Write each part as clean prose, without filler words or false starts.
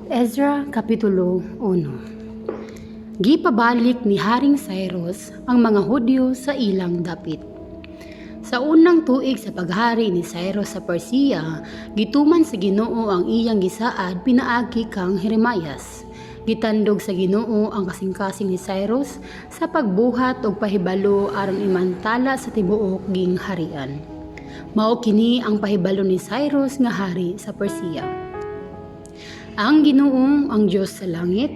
Ezra Kapitulo 1. Gipabalik ni Haring Cyrus ang mga Hudyo sa ilang dapit. Sa unang tuig sa paghari ni Cyrus sa Persia, gituman sa Ginoo ang iyang gisaad pinaagi kang Jeremias. Gitandog sa Ginoo ang kasing-kasing ni Cyrus sa pagbuhat og pahibalo aron imantala sa tibuok ging harian. Mao kini ang pahibalo ni Cyrus nga hari sa Persia. Ang Ginoo, ang Diyos sa langit,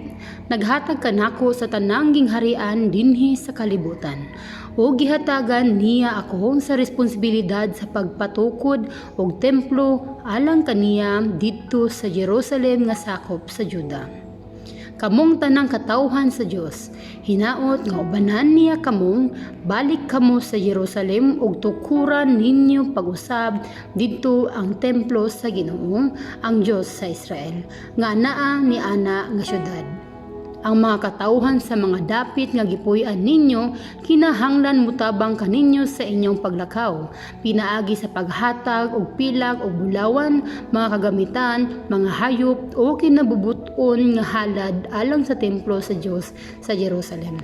naghatag kanako sa tanang gingharian dinhi sa kalibutan. O gihatagan niya ako sa responsibilidad sa pagpatukod og templo alang kaniya didto sa Jerusalem nga sakop sa Juda. Kamong tanang katawhan sa Dios, hinaot nga ubanan niya kamong balik kamo sa Jerusalem ug tukuran ninyo pag-usab didto ang templo sa Ginoo, ang Dios sa Israel, nga anaa ni ana nga syudad. Ang mga katawhan sa mga dapit nga gipuy-an ninyo kinahanglan mutabang kaninyo sa inyong paglakaw, pinaagi sa paghatag og pilag og bulawan, mga kagamitan, mga hayop o kinabubuton nga halad alang sa templo sa Dios sa Jerusalem.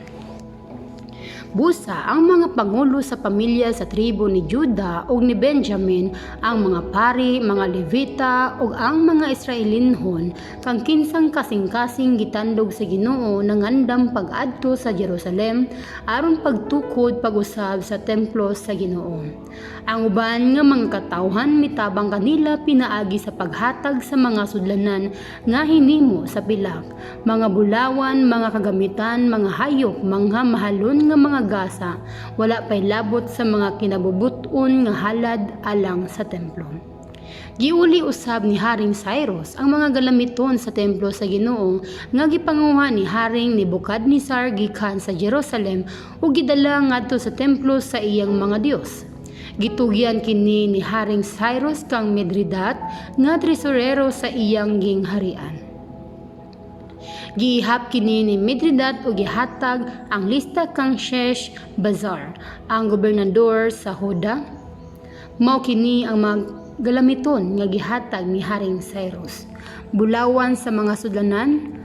Busa ang mga pangulo sa pamilya sa tribo ni Juda ug ni Benjamin, ang mga pari, mga Levita ug ang mga Israelinhon kang kinsang kasing-kasing gitandog sa Ginoo nangandam pag-adto sa Jerusalem aron pagtukod pag-usab sa templo sa Ginoo. Ang uban nga mga katawhan mitabang kanila pinaagi sa paghatag sa mga sudlanan nga hinimo sa pilak, mga bulawan, mga kagamitan, mga hayop, mga mahalon nga mga gasa, wala pay labot sa mga kinabubuton nga halad alang sa templo. Giuli usab ni Haring Cyrus ang mga galamiton sa templo sa Ginoo nga gipanguha ni Haring Nebukadnezar gikan sa Jerusalem ug gidala ngadto sa templo sa iyang mga dios. Gitugyan kini ni Haring Cyrus kang Medridat nga tresurero sa iyang gingharian. Gihap kini ni Medridat o gihatag ang lista kang Sheshbazzar, ang gobernador sa Huda. Mao kini ang mga galamiton nga gihatag ni Haring Cyrus. Bulawan sa mga sudlanan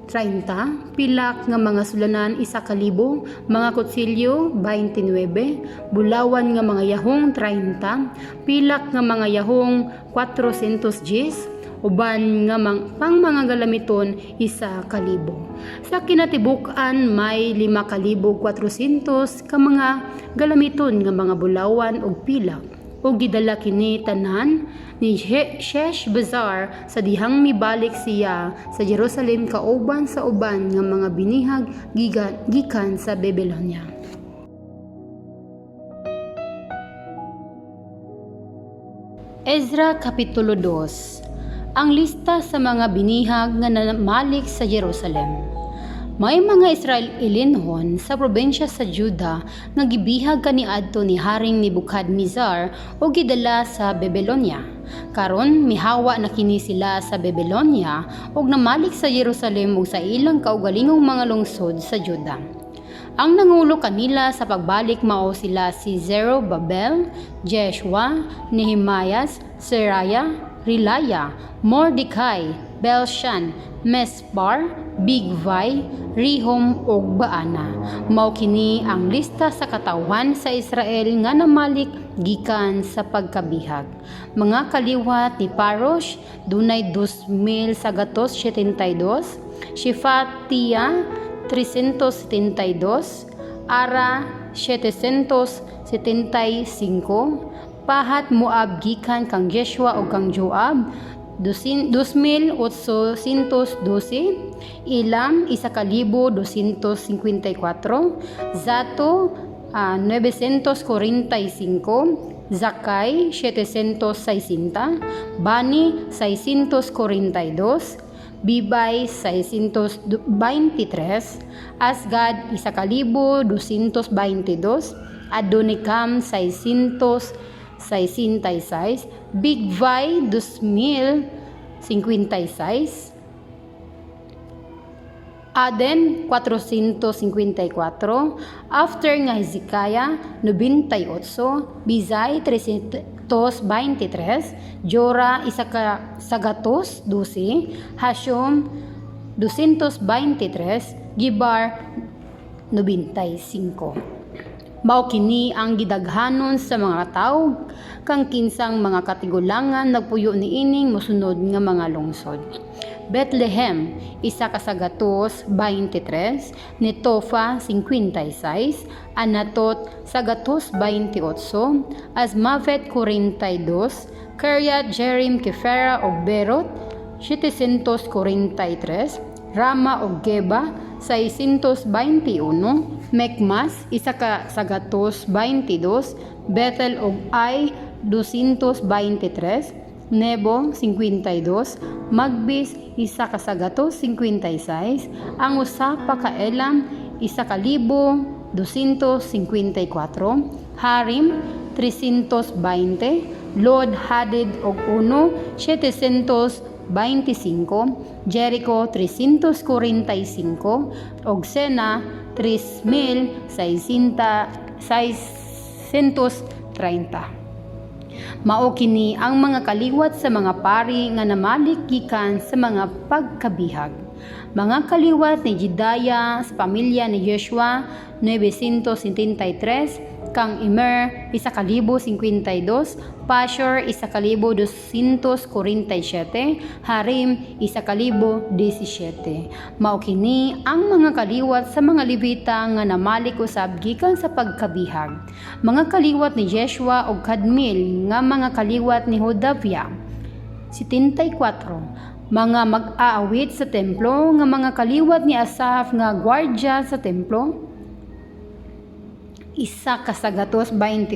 30, pilak nga mga sudlanan 1,000, mga kutsilyo 29, bulawan nga mga yahong 30, pilak nga mga yahong 410, uban nga pang mga galamiton 1,000. Sa kinatibukan may 5,400 ka mga galamiton nga mga bulawan ug pilak, ug gidala kini tanan ni Sheshbazzar sa dihang mibalik siya sa Jerusalem kauban sa uban nga mga binihag gikan sa Babylonia. Ezra Kapitulo 2. Ang lista sa mga binihag nga namalik sa Jerusalem. May mga Israelinhon sa probinsya sa Juda nga gibihag kaniadto ni Haring Nebukadnezar o gidala sa Babylonia. Karon mihawa na kini sila sa Babylonia ug namalik sa Jerusalem ug sa ilang kaugalingong mga lungsod sa Juda. Ang nangulo kanila sa pagbalik mao sila si Zerubbabel, Jeshua, Nehemias, Seraya, Relaya, Mordecai, Belshan, Mespar, Bigvai, Rehum ug Baana. Mao kini ang lista sa katawhan sa Israel nga namalik gikan sa pagkabihag. Mga kaliwat ni Parosh dunay 2,172, Shefatia 372, Ara 775, Pahat Moab gikan kang Jeshua o kang Joab 2,812, Ilam 1,254, Zato 945, Zakai 760, Bani 642, Bibay 623, Asgad 1,222, Adonikam 666, Bigvai 2,056, Aden 454, after nga Hezekiah 98, Bizay 313, 223, Jora isa ka sagatos 12, Hashum 223, Gibar 95. Mao kini ang gidaghanon sa mga tawo kang kinsang mga katigulangan nagpuyo niining mosunod nga mga lungsod. Bethlehem isa ka sagatos 23, Netofa 56, Anatot sagatos 28, Azmavet 42, Kiryat Jearim Kefera ug Berot 743, Rama ug Geba 621, Mekmas isa ka sagatos 22, Bethel ug Ai 223, Nebo 52, Magbis isa ka sagatos 56, ang usa pa ka Elam isa ka libo 254, Harim 320, Lod Hadid og 1 725, Jericho 345 og Sena 3,630. Mao kini ang mga kaliwat sa mga pari nga namalik gikan sa mga pagkabihag. Mga kaliwat ni Jedaya sa pamilya ni Joshua 973, kang Immer 1,052, Pashur 1,247, Harim 1,017. Mao kini ang mga kaliwat sa mga Levita nga namalik usab gikan sa pagkabihag. Mga kaliwat ni Jeshua ug Kadmiel nga mga kaliwat ni Hodavia 74. Mga mag-aawit sa templo nga mga kaliwat ni Asaf nga gwardya sa templo isa ka sagatos 28,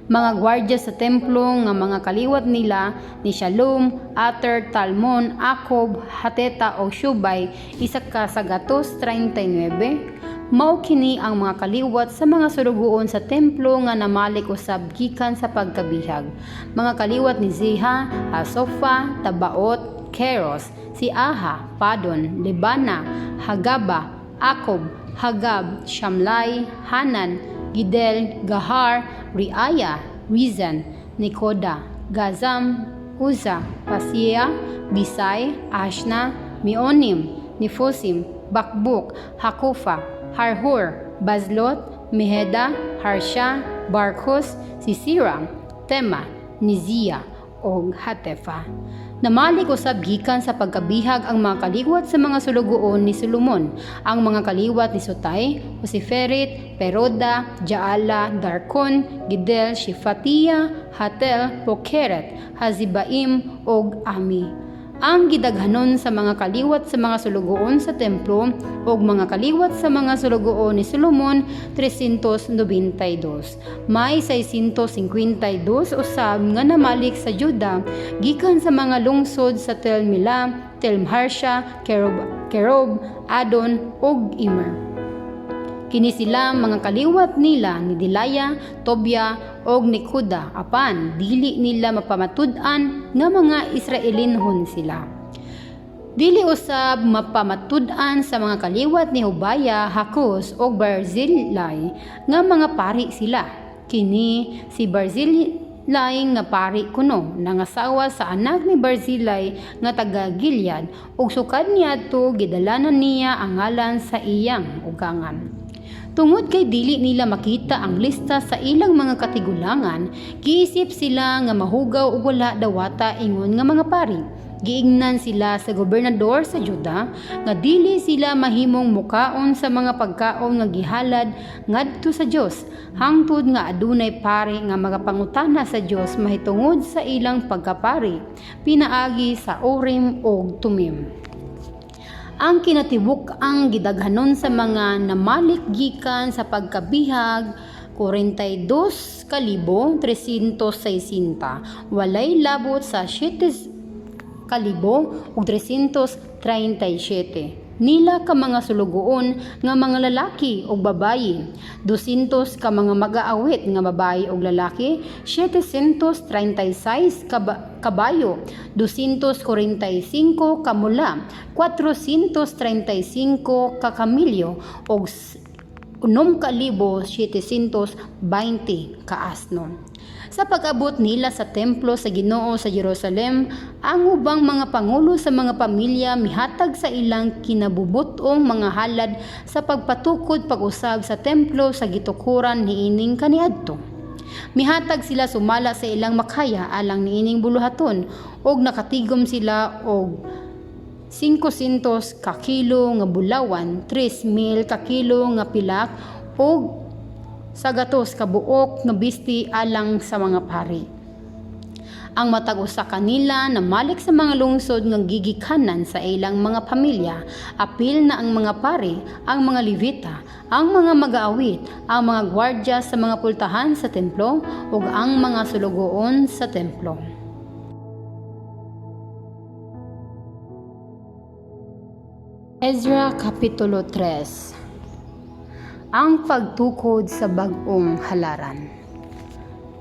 mga gwardya sa templo nga mga kaliwat nila ni Shalom, Ater, Talmon, Akob, Hateta o Shubay isa ka sagatos 39. Mao kini ang mga kaliwat sa mga sulugoon sa templo nga namalik usab gikan sa pagkabihag. Mga kaliwat ni Ziha, Hasofa, Tabaot, Keros, si Aha, Padon, Libana, Hagaba, Akob, Hagab, Shamlai, Hanan, Gidel, Gahar, Riaya, Rizan, Nikoda, Gazam, Uza, Pasia, Bisay, Ashna, Mionim, Nifosim, Bakbuk, Hakufa, Harhur, Bazlot, Meheda, Harsha, Barkos, Sisira, Tema, Nizia, o Hatefa. Namalik usab gikan sa pagkabihag ang mga kaliwat sa mga sulugoon ni Solomon, ang mga kaliwat ni Sotay, Osiferit, Peroda, Jaala, Darkon, Gidel, Shefatia, Hatel, Pokeret, Hazibaim, og Ami. Ang gidaghanon sa mga kaliwat sa mga sulugoon sa templo ug mga kaliwat sa mga sulugoon ni Solomon 392. May 652 usab nga namalik sa Juda gikan sa mga lungsod sa Tel Mila, Tel Harsha, Kerob, Adon ug Immer. Kini sila mga kaliwat nila ni Delaya, Tobia og Nekuda apan dili nila mapamatud-an nga mga Israelinhon sila. Dili usab mapamatud-an sa mga kaliwat ni Hobaya, Hakos og Barzillai nga mga pari sila. Kini si Barzillai nga pari kuno nangasawa sa anak ni Barzillai nga taga Gilead ug sukad niadto gidalanan niya ang ngalan sa iyang ugangan. Tungod kay dili nila makita ang lista sa ilang mga katigulangan, giisip sila nga mahugaw ug wala dawata ingon nga mga pari. Giingnan sila sa gobernador sa Juda nga dili sila mahimong mukaon sa mga pagkaon nga gihalad ngadto sa Dios hangtod nga adunay pari nga magapangutana sa Dios mahitungod sa ilang pagkapari pinaagi sa Urim ug Tumim. Ang kinatibuk ang gidaghanon sa mga namalik gikan sa pagkabihag 42,360 walay labot sa 7,337 nila ka mga sulugoon nga mga lalaki o babayi, 200 ka mga mag-aawit nga babayi o lalaki, 736 kabayo, 245 ka mula, 435 ka kamilyo o 6,720 ka asno. Sa pag-abot nila sa templo sa Ginoo sa Jerusalem, ang ubang mga pangulo sa mga pamilya mihatag sa ilang kinabubutong mga halad sa pagpatukod pag-usab sa templo sa gitukuran niining kaniadto. Mihatag sila sumala sa ilang makaya alang niining buluhaton og nakatigom sila og 500 ka kilo nga bulawan, 3,000 ka kilo nga pilak og sa gatos ka buok nga bisti alang sa mga pari. Ang matag usa kanila na malik sa mga lungsod nga gigikanan sa ilang mga pamilya, apil na ang mga pari, ang mga levita, ang mga mag-aawit, ang mga gwardya sa mga pultahan sa templo ug ang mga sulugoon sa templo. Ezra Kapitulo 3. Ang pagtukod sa bag-ong halaran.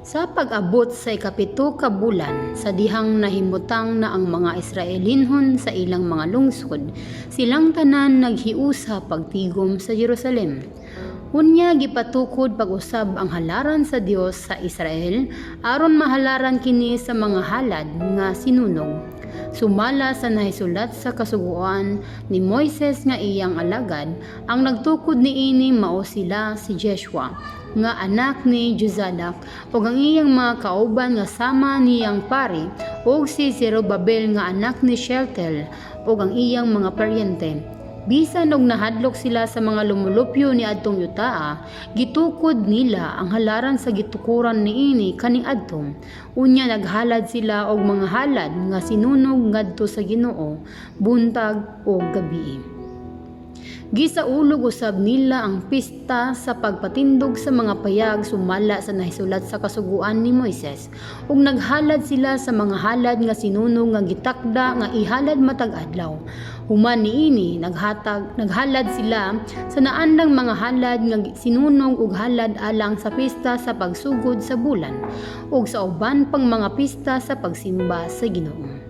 Sa pag-abot sa ikapito ka bulan, sa dihang nahimutang na ang mga Israelinhon sa ilang mga lungsod, silang tanan naghiusa pagtigom sa Jerusalem. Unya gipatukod pag-usab ang halaran sa Dios sa Israel aron mahalaran kini sa mga halad nga sinunog. Sumala sa nahisulat sa kasuguan ni Moises nga iyang alagad, ang nagtukod niini mao sila si Jeshua nga anak ni Jozadak ug ang iyang mga kauban nga sama niyang pari ug si Zerubabel nga anak ni Shealtiel ug ang iyang mga paryente. Bisan og nahadlok sila sa mga lumulupyo ni adtong yutaa, gitukod nila ang halaran sa gitukuran niini kaniadto. Unya naghalad sila og mga halad nga sinunog ngadto sa Ginoo buntag ug gabii. Gisaulog usab nila ang pista sa pagpatindog sa mga payag sumala sa nahisulat sa kasuguan ni Moises ug naghalad sila sa mga halad nga sinunog nga gitakda nga ihalad matag adlaw. Human niini naghalad sila sa naandang mga halad nga sinunog ug halad alang sa pista sa pagsugod sa bulan ug sa uban pang mga pista sa pagsimba sa Ginoo.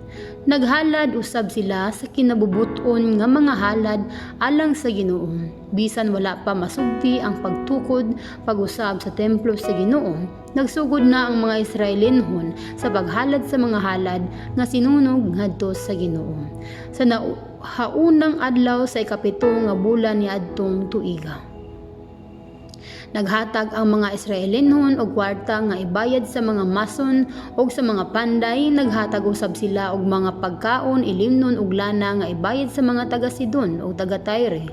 Naghalad usab sila sa kinabubuton nga mga halad alang sa Ginoo. Bisan wala pa masugdi ang pagtukod pag-usab sa templo sa Ginoo, nagsugod na ang mga Israelinhon sa paghalad sa mga halad nga sinunog ngadto sa Ginoo. Sa haunang adlaw sa ikapito nga bulan ni adtong tuiga, naghatag ang mga Israelinhon og kwarta nga ibayad sa mga mason ug sa mga panday. Naghatag usab sila og mga pagkaon, ilimnon ug lana nga ibayad sa mga taga Sidon ug taga Tyre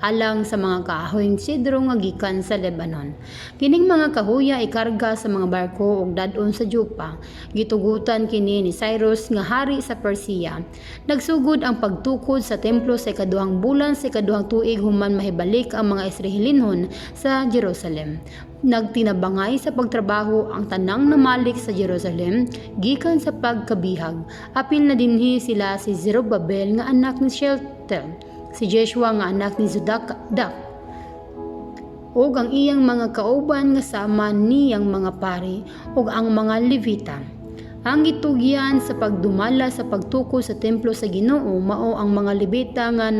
alang sa mga kahoyng sidro nga gikan sa Lebanon. Kining mga kahoya ikarga sa mga barko ug dadon sa Jopa. Gitugutan kini ni Cyrus nga hari sa Persia. Nagsugod ang pagtukod sa templo sa ikaduhang bulan sa ikaduhang tuig human mahibalik ang mga Israelinhon sa Jerusalem. Nagtinabangay sa pagtrabaho ang tanang namalik sa Jerusalem gikan sa pagkabihag. Apil na dinhi sila si Zerubabel nga anak ni Shealtiel, si Jeshua nga anak ni Zodak ug ang iyang mga kauban nga sama niyang mga pari ug ang mga Levita. Ang gitugyan sa pagdumala sa pagtukod sa templo sa Ginoo mao ang mga Levita nga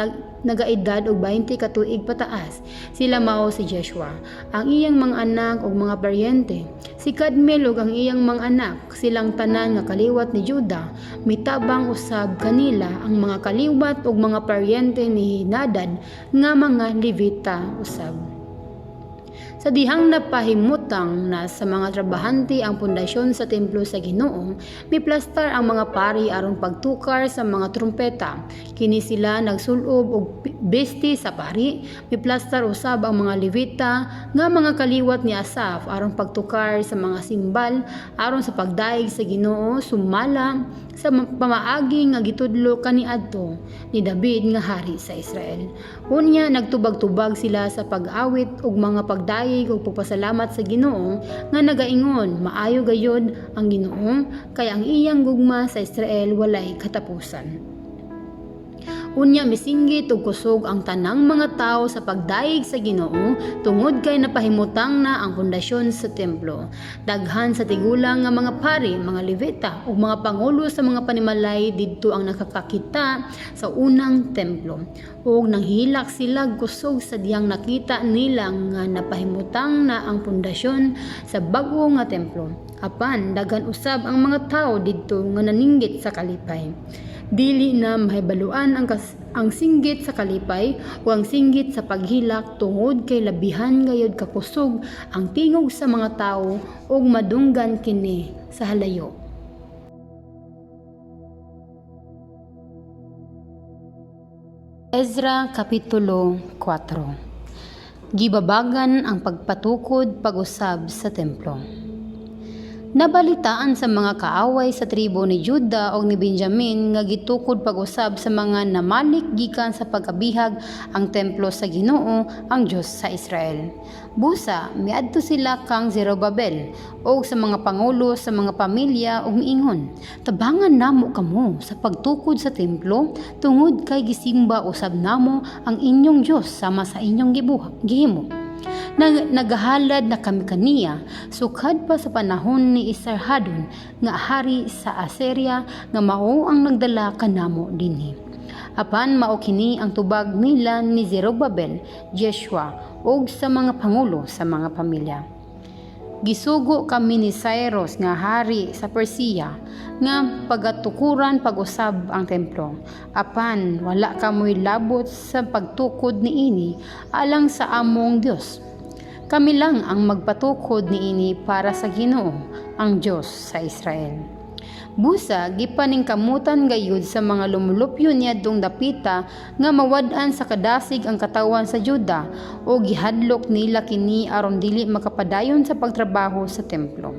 nagaedad og 20 ka tuig pataas. Sila mao si Jeshua, ang iyang mga anak ug mga paryente, si Kadmiel ug ang iyang mga anak, silang tanan nga kaliwat ni Juda. Mitabang usab kanila ang mga kaliwat ug mga paryente ni Nadad nga mga Levita usab. Sa dihang napahimutang na sa mga trabahante ang pundasyon sa templo sa Ginoo, miplastar ang mga pari aron pagtukar sa mga trumpeta. Kini sila nagsulob og besti sa pari. Miplastar usab ang mga Levita nga mga kaliwat ni Asaf aron pagtukar sa mga simbal aron sa pagdaig sa Ginoo sumala sa pamaagi nga gitudlo kaniadto ni David nga hari sa Israel. Unya nagtubag-tubag sila sa pag-awit ug mga pagdaig ug pagpasalamat sa Ginoo nga nagaingon maayo gayud ang Ginoo kay ang iyang gugma sa Israel walay katapusan. Unya misinggit ug kusog ang tanang mga tao sa pagdaig sa Ginoo tungod kay napahimutang na ang pundasyon sa templo. Daghan sa tigulang nga mga pari, mga levita ug mga pangulo sa mga panimalay didto ang nakakakita sa unang templo. Ug nanghilak sila kusog sa diyang nakita nila nga napahimutang na ang pundasyon sa bag-o nga templo. Apan daghan usab ang mga tao didto nga naninggit sa kalipay. Dili na mahibaluan ang singgit sa kalipay o ang singgit sa paghilak tungod kay labihan gayud kakusog ang tingog sa mga tao ug madunggan kini sa halayo. Ezra Kapitulo 4. Gibabagan ang pagpatukod pag-usab sa templo. Nabalitaan sa mga kaaway sa tribo ni Juda o ni Benjamin nga gitukod pag-usab sa mga namalik gikan sa pagabihag ang templo sa Ginoo ang Dios sa Israel. Busa miadto sila kang Zerubabel o sa mga pangulo sa mga pamilya ug miingon, tabangan namo kamo sa pagtukod sa templo tungod kay gisimba usab namo ang inyong Dios sama sa inyong gihimo. Nagahalad na kami kaniya sukad pa sa panahon ni Esarhadon nga hari sa Assyria nga mao ang nagdala kanamo dinhi. Apan mao kini ang tubag nila ni Zerubabel, Jeshua ug sa mga pangulo sa mga pamilya. Gisugo kami ni Cyrus nga hari sa Persia nga pagatukuran pag-usab ang templo. Apan wala kamoy labot sa pagtukod niini alang sa among Dios. Kami lang ang magpatukod niini para sa Ginoo, ang Dios sa Israel. Busa gipaningkamutan gayud sa mga lumulupyo niadtong dapita nga mawad-an sa kadasig ang katawan sa Juda o gihadlok nila kini aron dili makapadayon sa pagtrabaho sa templo.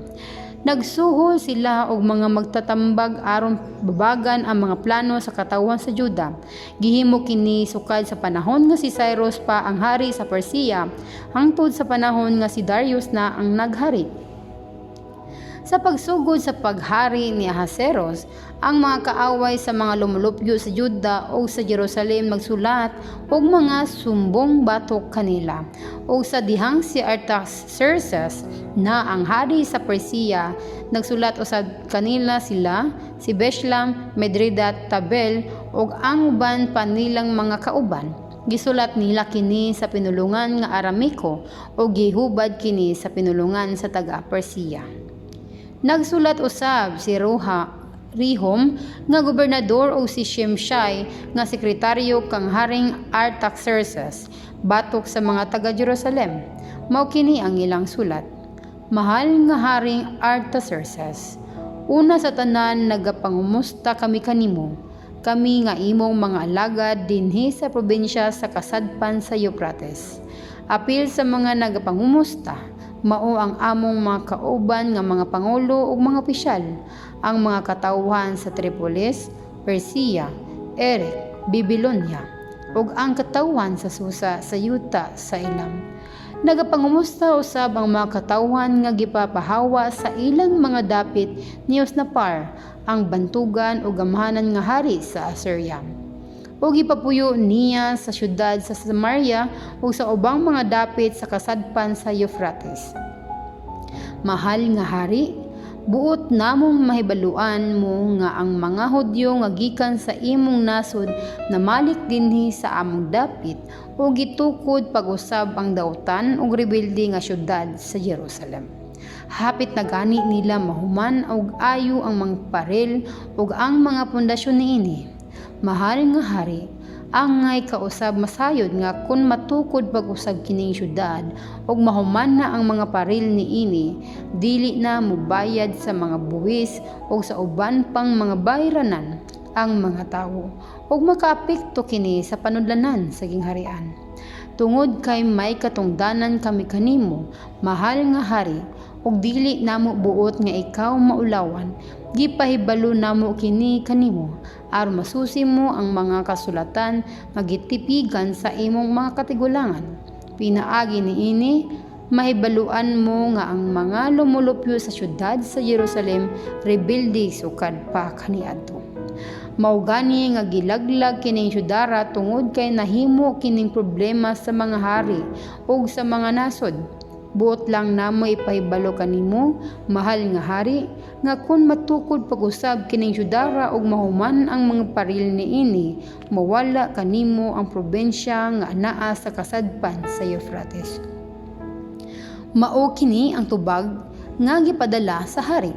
Nagsuhol sila og mga magtatambag aron babagan ang mga plano sa katawan sa Juda. Gihimo kini sukad sa panahon nga si Cyrus pa ang hari sa Persia hangtod sa panahon nga si Darius na ang naghari. Sa pagsugod sa paghari ni Ahasuerus, ang mga kaaway sa mga lumulupyo sa Juda o sa Jerusalem nagsulat og mga sumbong batok kanila. O sa dihang si Artaxerxes na ang hari sa Persia, nagsulat usab kanila sila si Bishlam, Medredat, Tabel ug ang uban pa nilang mga kauban. Gisulat nila kini sa pinulungan nga Aramiko o gihubad kini sa pinulungan sa taga-Persia. Nagsulat usab si Rehum nga gobernador o si Shimshai nga sekretaryo kang Haring Artaxerxes batok sa mga taga-Jerusalem. Mao kini ang ilang sulat. Mahal nga Haring Artaxerxes, una sa tanan nagapangumusta kami kanimo. Kami nga imong mga alagad dinhi sa probinsya sa kasadpan sa Euphrates. Apil sa mga nagapangumusta, mao ang among mga kauban nga mga pangulo ug mga opisyal, ang mga katawhan sa Tripolis, Persia, Erek, Babylonia, ug ang katawhan sa Susa sa Yuta sa Elam. Nagapangumusta usab ang mga katawhan nga gipapahawa sa ilang mga dapit ni Osnapar, ang bantugan o gamhanan nga hari sa Assyria. O gipapuyo niya sa syudad sa Samaria o sa ubang mga dapit sa kasadpan sa Euphrates. Mahal nga hari, buot namong mahibaluan mo nga ang mga Hudyo nga gikan sa imong nasod na malik dinhi sa among dapit o gitukod pag-usab ang dautan ug rebelde nga syudad sa Jerusalem. Hapit na gani nila mahuman og ayo ang mga parel ug ang mga pundasyon niini. Mahal nga hari, angay kausab masayod nga kun matukod pag-usab kining syudad ug mahuman na ang mga paril niini, dili na mobayad sa mga buwis ug sa uban pang mga bayranan ang mga tawo ug makaapekto kini sa panudlanan sa gingharian. Tungod kay may katungdanan kami kanimo, mahal nga hari, ug dili namo buot nga ikaw maulawan, gipahibalo namo kini kanimo aron masusi mo ang mga kasulatan nga gitipigan sa imong mga katigulangan. Pinaagi niini mahibaluan mo nga ang mga lumulupyo sa syudad sa Jerusalem rebelde sukad pa kaniadto. Mao gani nga gilaglag kining syudara tungod kay nahimo kining problema sa mga hari ug sa mga nasod. Buot lang namo ipahibalo kanimo, mahal nga hari, nga kun matukod pag-usab kining syudara ug mahuman ang mga paril niini, mawala kanimo ang probensya nga anaa sa kasadpan sa Euphrates. Mao kini ang tubag nga gipadala sa hari.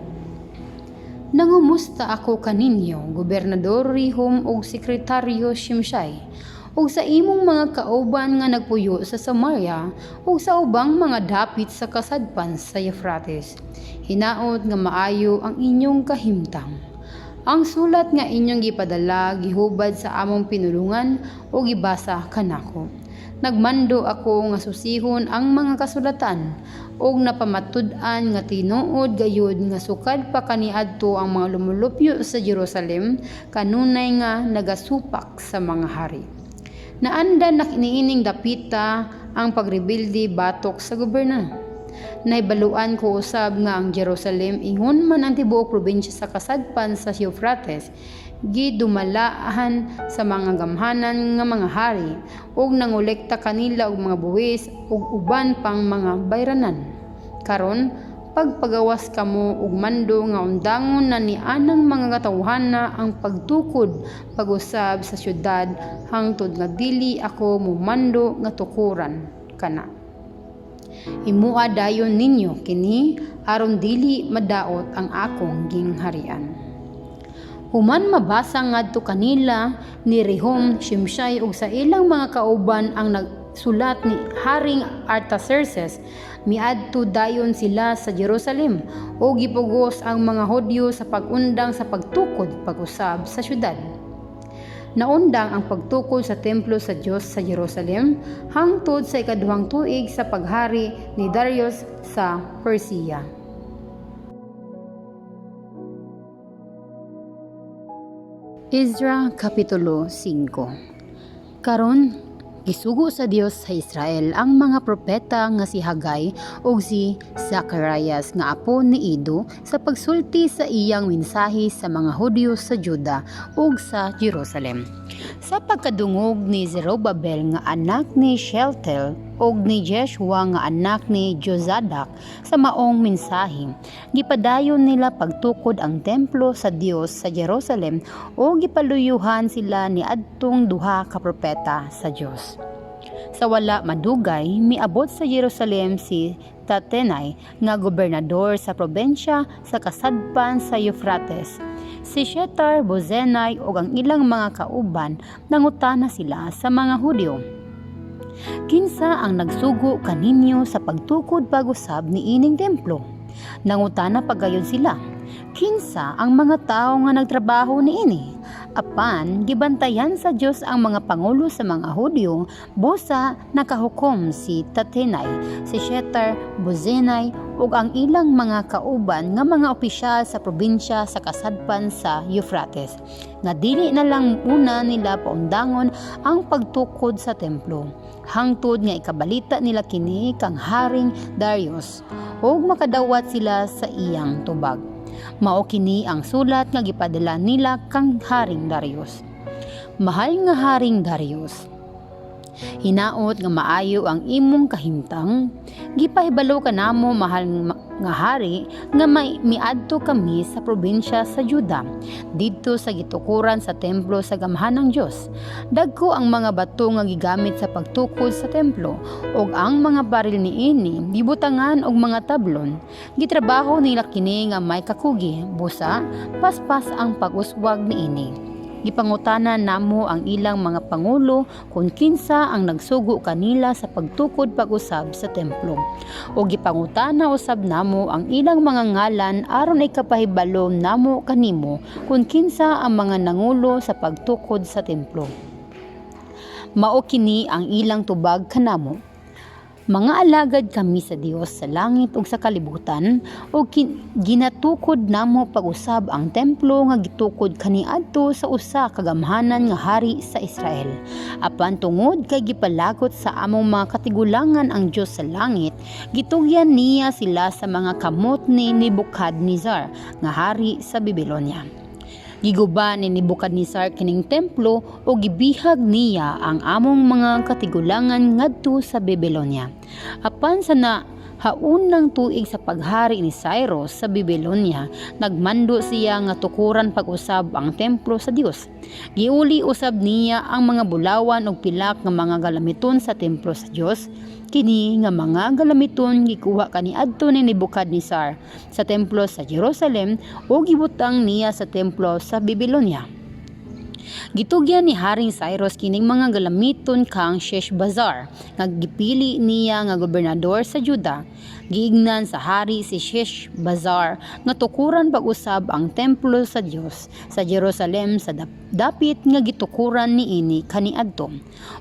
Nangumusta ako kaninyo, Gobernador Rehum ug Sekretaryo Shimshai, ug sa imong mga kauban nga nagpuyo sa Samaria ug sa ubang mga dapit sa kasadpan sa Euphrates. Hinaot nga maayo ang inyong kahimtang. Ang sulat nga inyong gipadala gihubad sa among pinulungan o gibasa kanako. Nagmando ako nga susihon ang mga kasulatan ug napamatud-an nga tinuod gayud nga sukad pa kaniadto ang mga lumulupyo sa Jerusalem kanunay nga nagasupak sa mga hari. Naandan na niining dapita ang pagrebilde batok sa gobyerno. Naibaluan ko usab nga ang Jerusalem ingon man ang tibuok probinsya sa kasadpan sa Euphrates gidumalahan sa mga gamhanan nga mga hari ug nangolekta kanila og mga buwis ug uban pang mga bayranan. Karon pagpagawas kamo og mando nga undangon na ni anang mga katawhana ang pagtukod pag-usab sa syudad hangtod nga dili ako mumando nga tukuran kana. Imua dayon ninyo kini aron dili madaot ang akong gingharian. Human mabasa ngadto kanila ni Rehum, Shimshai ug sa ilang mga kauban ang nagsulat ni Haring Artaxerxes, miadto dayon sila sa Jerusalem o gipugos ang mga Hudyo sa pag-undang sa pagtukod pag-usab sa syudad. Naundang ang pagtukod sa templo sa Dios sa Jerusalem hangtod sa ikaduhang tuig sa paghari ni Darius sa Persia. Ezra Kapitulo 5. Karon gisugo sa Dios sa Israel ang mga propeta nga si Hagay ug si Zacarias nga apo ni Ido sa pagsulti sa iyang mensahe sa mga Hudyo sa Juda ug sa Jerusalem. Sa pagkadungog ni Zerubabel nga anak ni Shealtiel ug ni Jeshua nga anak ni Jozadak sa maong mensahe, gipadayon nila pagtukod ang templo sa Dios sa Jerusalem o gipaluyuhan sila ni adtong duha ka propeta sa Dios. Sa wala madugay, miabot sa Jerusalem si Tatenai nga gobernador sa probensya sa kasadpan sa Euphrates. Si Shethar-Bozenai ug ang ilang mga kauban nangutana sila sa mga Hudyo. Kinsa ang nagsugo kaninyo sa pagtukod pag-usab ni ining templo? Nangutana pagayon sila. Kinsa ang mga tao nga nagtrabaho niini? Apan gibantayan sa Dios ang mga pangulo sa mga Hudyo, busa nakahukom si Tatenai, si Shethar-Bozenai ug ang ilang mga kauban nga mga opisyal sa probinsya sa kasadpan sa Euphrates, nga dili na lang una nila paundangon ang pagtukod sa templo, hangtod nga ikabalita nila kini kang Haring Darius ug makadawat sila sa iyang tubag. Mao kini ang sulat nga gipadala nila kang Haring Darius. Mahal nga Haring Darius, hinaot nga maayo ang imong kahimtang, gipahibalo kanamo mahal nga hari nga miadto kami sa probinsya sa Juda didto sa gitukuran sa templo sa gamhanang Dios. Dagko ang mga bato nga gigamit sa pagtukod sa templo ug ang mga baril niini gibutangan og mga tablon. Gitrabaho nila kini nga may kakugi, busa paspas ang pag-uswag niini. Gipangutanan namo ang ilang mga pangulo kung kinsa ang nagsugo kanila sa pagtukod pag-usab sa templo. O gipangutana usab namo ang ilang mga ngalan aron ikapahibalo namo kanimo kung kinsa ang mga nangulo sa pagtukod sa templo. Mao kini ang ilang tubag kanamo. Mga alagad kami sa Dios sa langit ug sa kalibutan ug ginatukod namo pag-usab ang templo nga gitukod kaniadto sa usa ka gamhanan nga hari sa Israel. Apan tungod kay gipalagot sa among mga katigulangan ang Dios sa langit, gitugyan niya sila sa mga kamot ni Nebuchadnezzar nga hari sa Babylonia. Giguba ni Nebukadnezar kining templo o gibihag niya ang among mga katigulangan ngadto sa Babylonia. Apan sa haunang tuig sa paghari ni Cyrus sa Babylonia, nagmando siya nga tukuran pag-usab ang templo sa Dios. Giuli usab niya ang mga bulawan ug pilak nga mga galamiton sa templo sa Dios. Kini nga mga galamiton gikuha kaniadto ni Nebukadnezar sa templo sa Jerusalem o gibutang niya sa templo sa Babylonia. Gitugyan ni Haring Cyrus kining mga galamiton kang Sheshbazzar nga gipili niya nga gobernador sa Juda. Giignan sa hari si Sheshbazzar nga tukuran pag-usab ang templo sa Dios sa Jerusalem sa dapit nga gitukuran niini kaniadto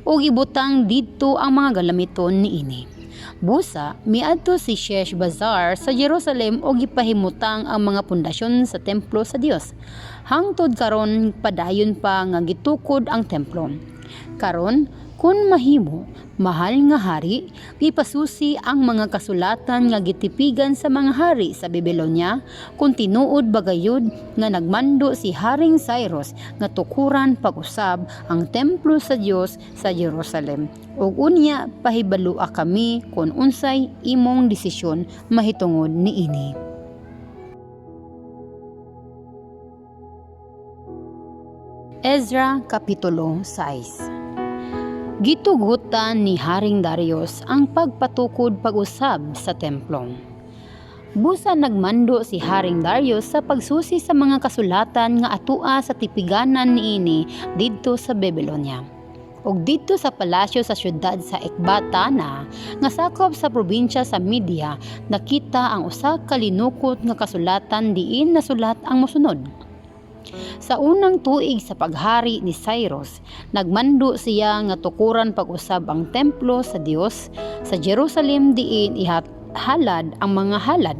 o gibutang didto ang mga galamiton niini. Busa, miadto si Sheshbazzar sa Jerusalem o gipahimutang ang mga pundasyon sa templo sa Dios. Hangtod karon padayon pa nga gitukod ang templo. Karon, kun mahimo, mahal nga hari, gipasusi ang mga kasulatan nga gitipigan sa mga hari sa Babylonia, kung tinuod bagayod nga nagmando si Haring Cyrus nga tukuran pag-usab ang templo sa Dios sa Jerusalem. Ug unya pahibalua kami kung unsay imong desisyon mahitungod niini. Ezra Kapitulo 6. Gitugutan ni Haring Darius ang pagpatukod pag-usab sa templo. Busa nagmando si Haring Darius sa pagsusi sa mga kasulatan nga atua sa tipiganan niini didto sa Babylonia. Og didto sa palasyo sa syudad sa Ekbatana nga sakop sa probinsya sa Media, nakita ang usa ka linukot nga kasulatan diin nasulat ang mosunod. Sa unang tuig sa paghari ni Cyrus, nagmando siya nga tukuran pag-usab ang templo sa Dios sa Jerusalem diin halad ang mga halad.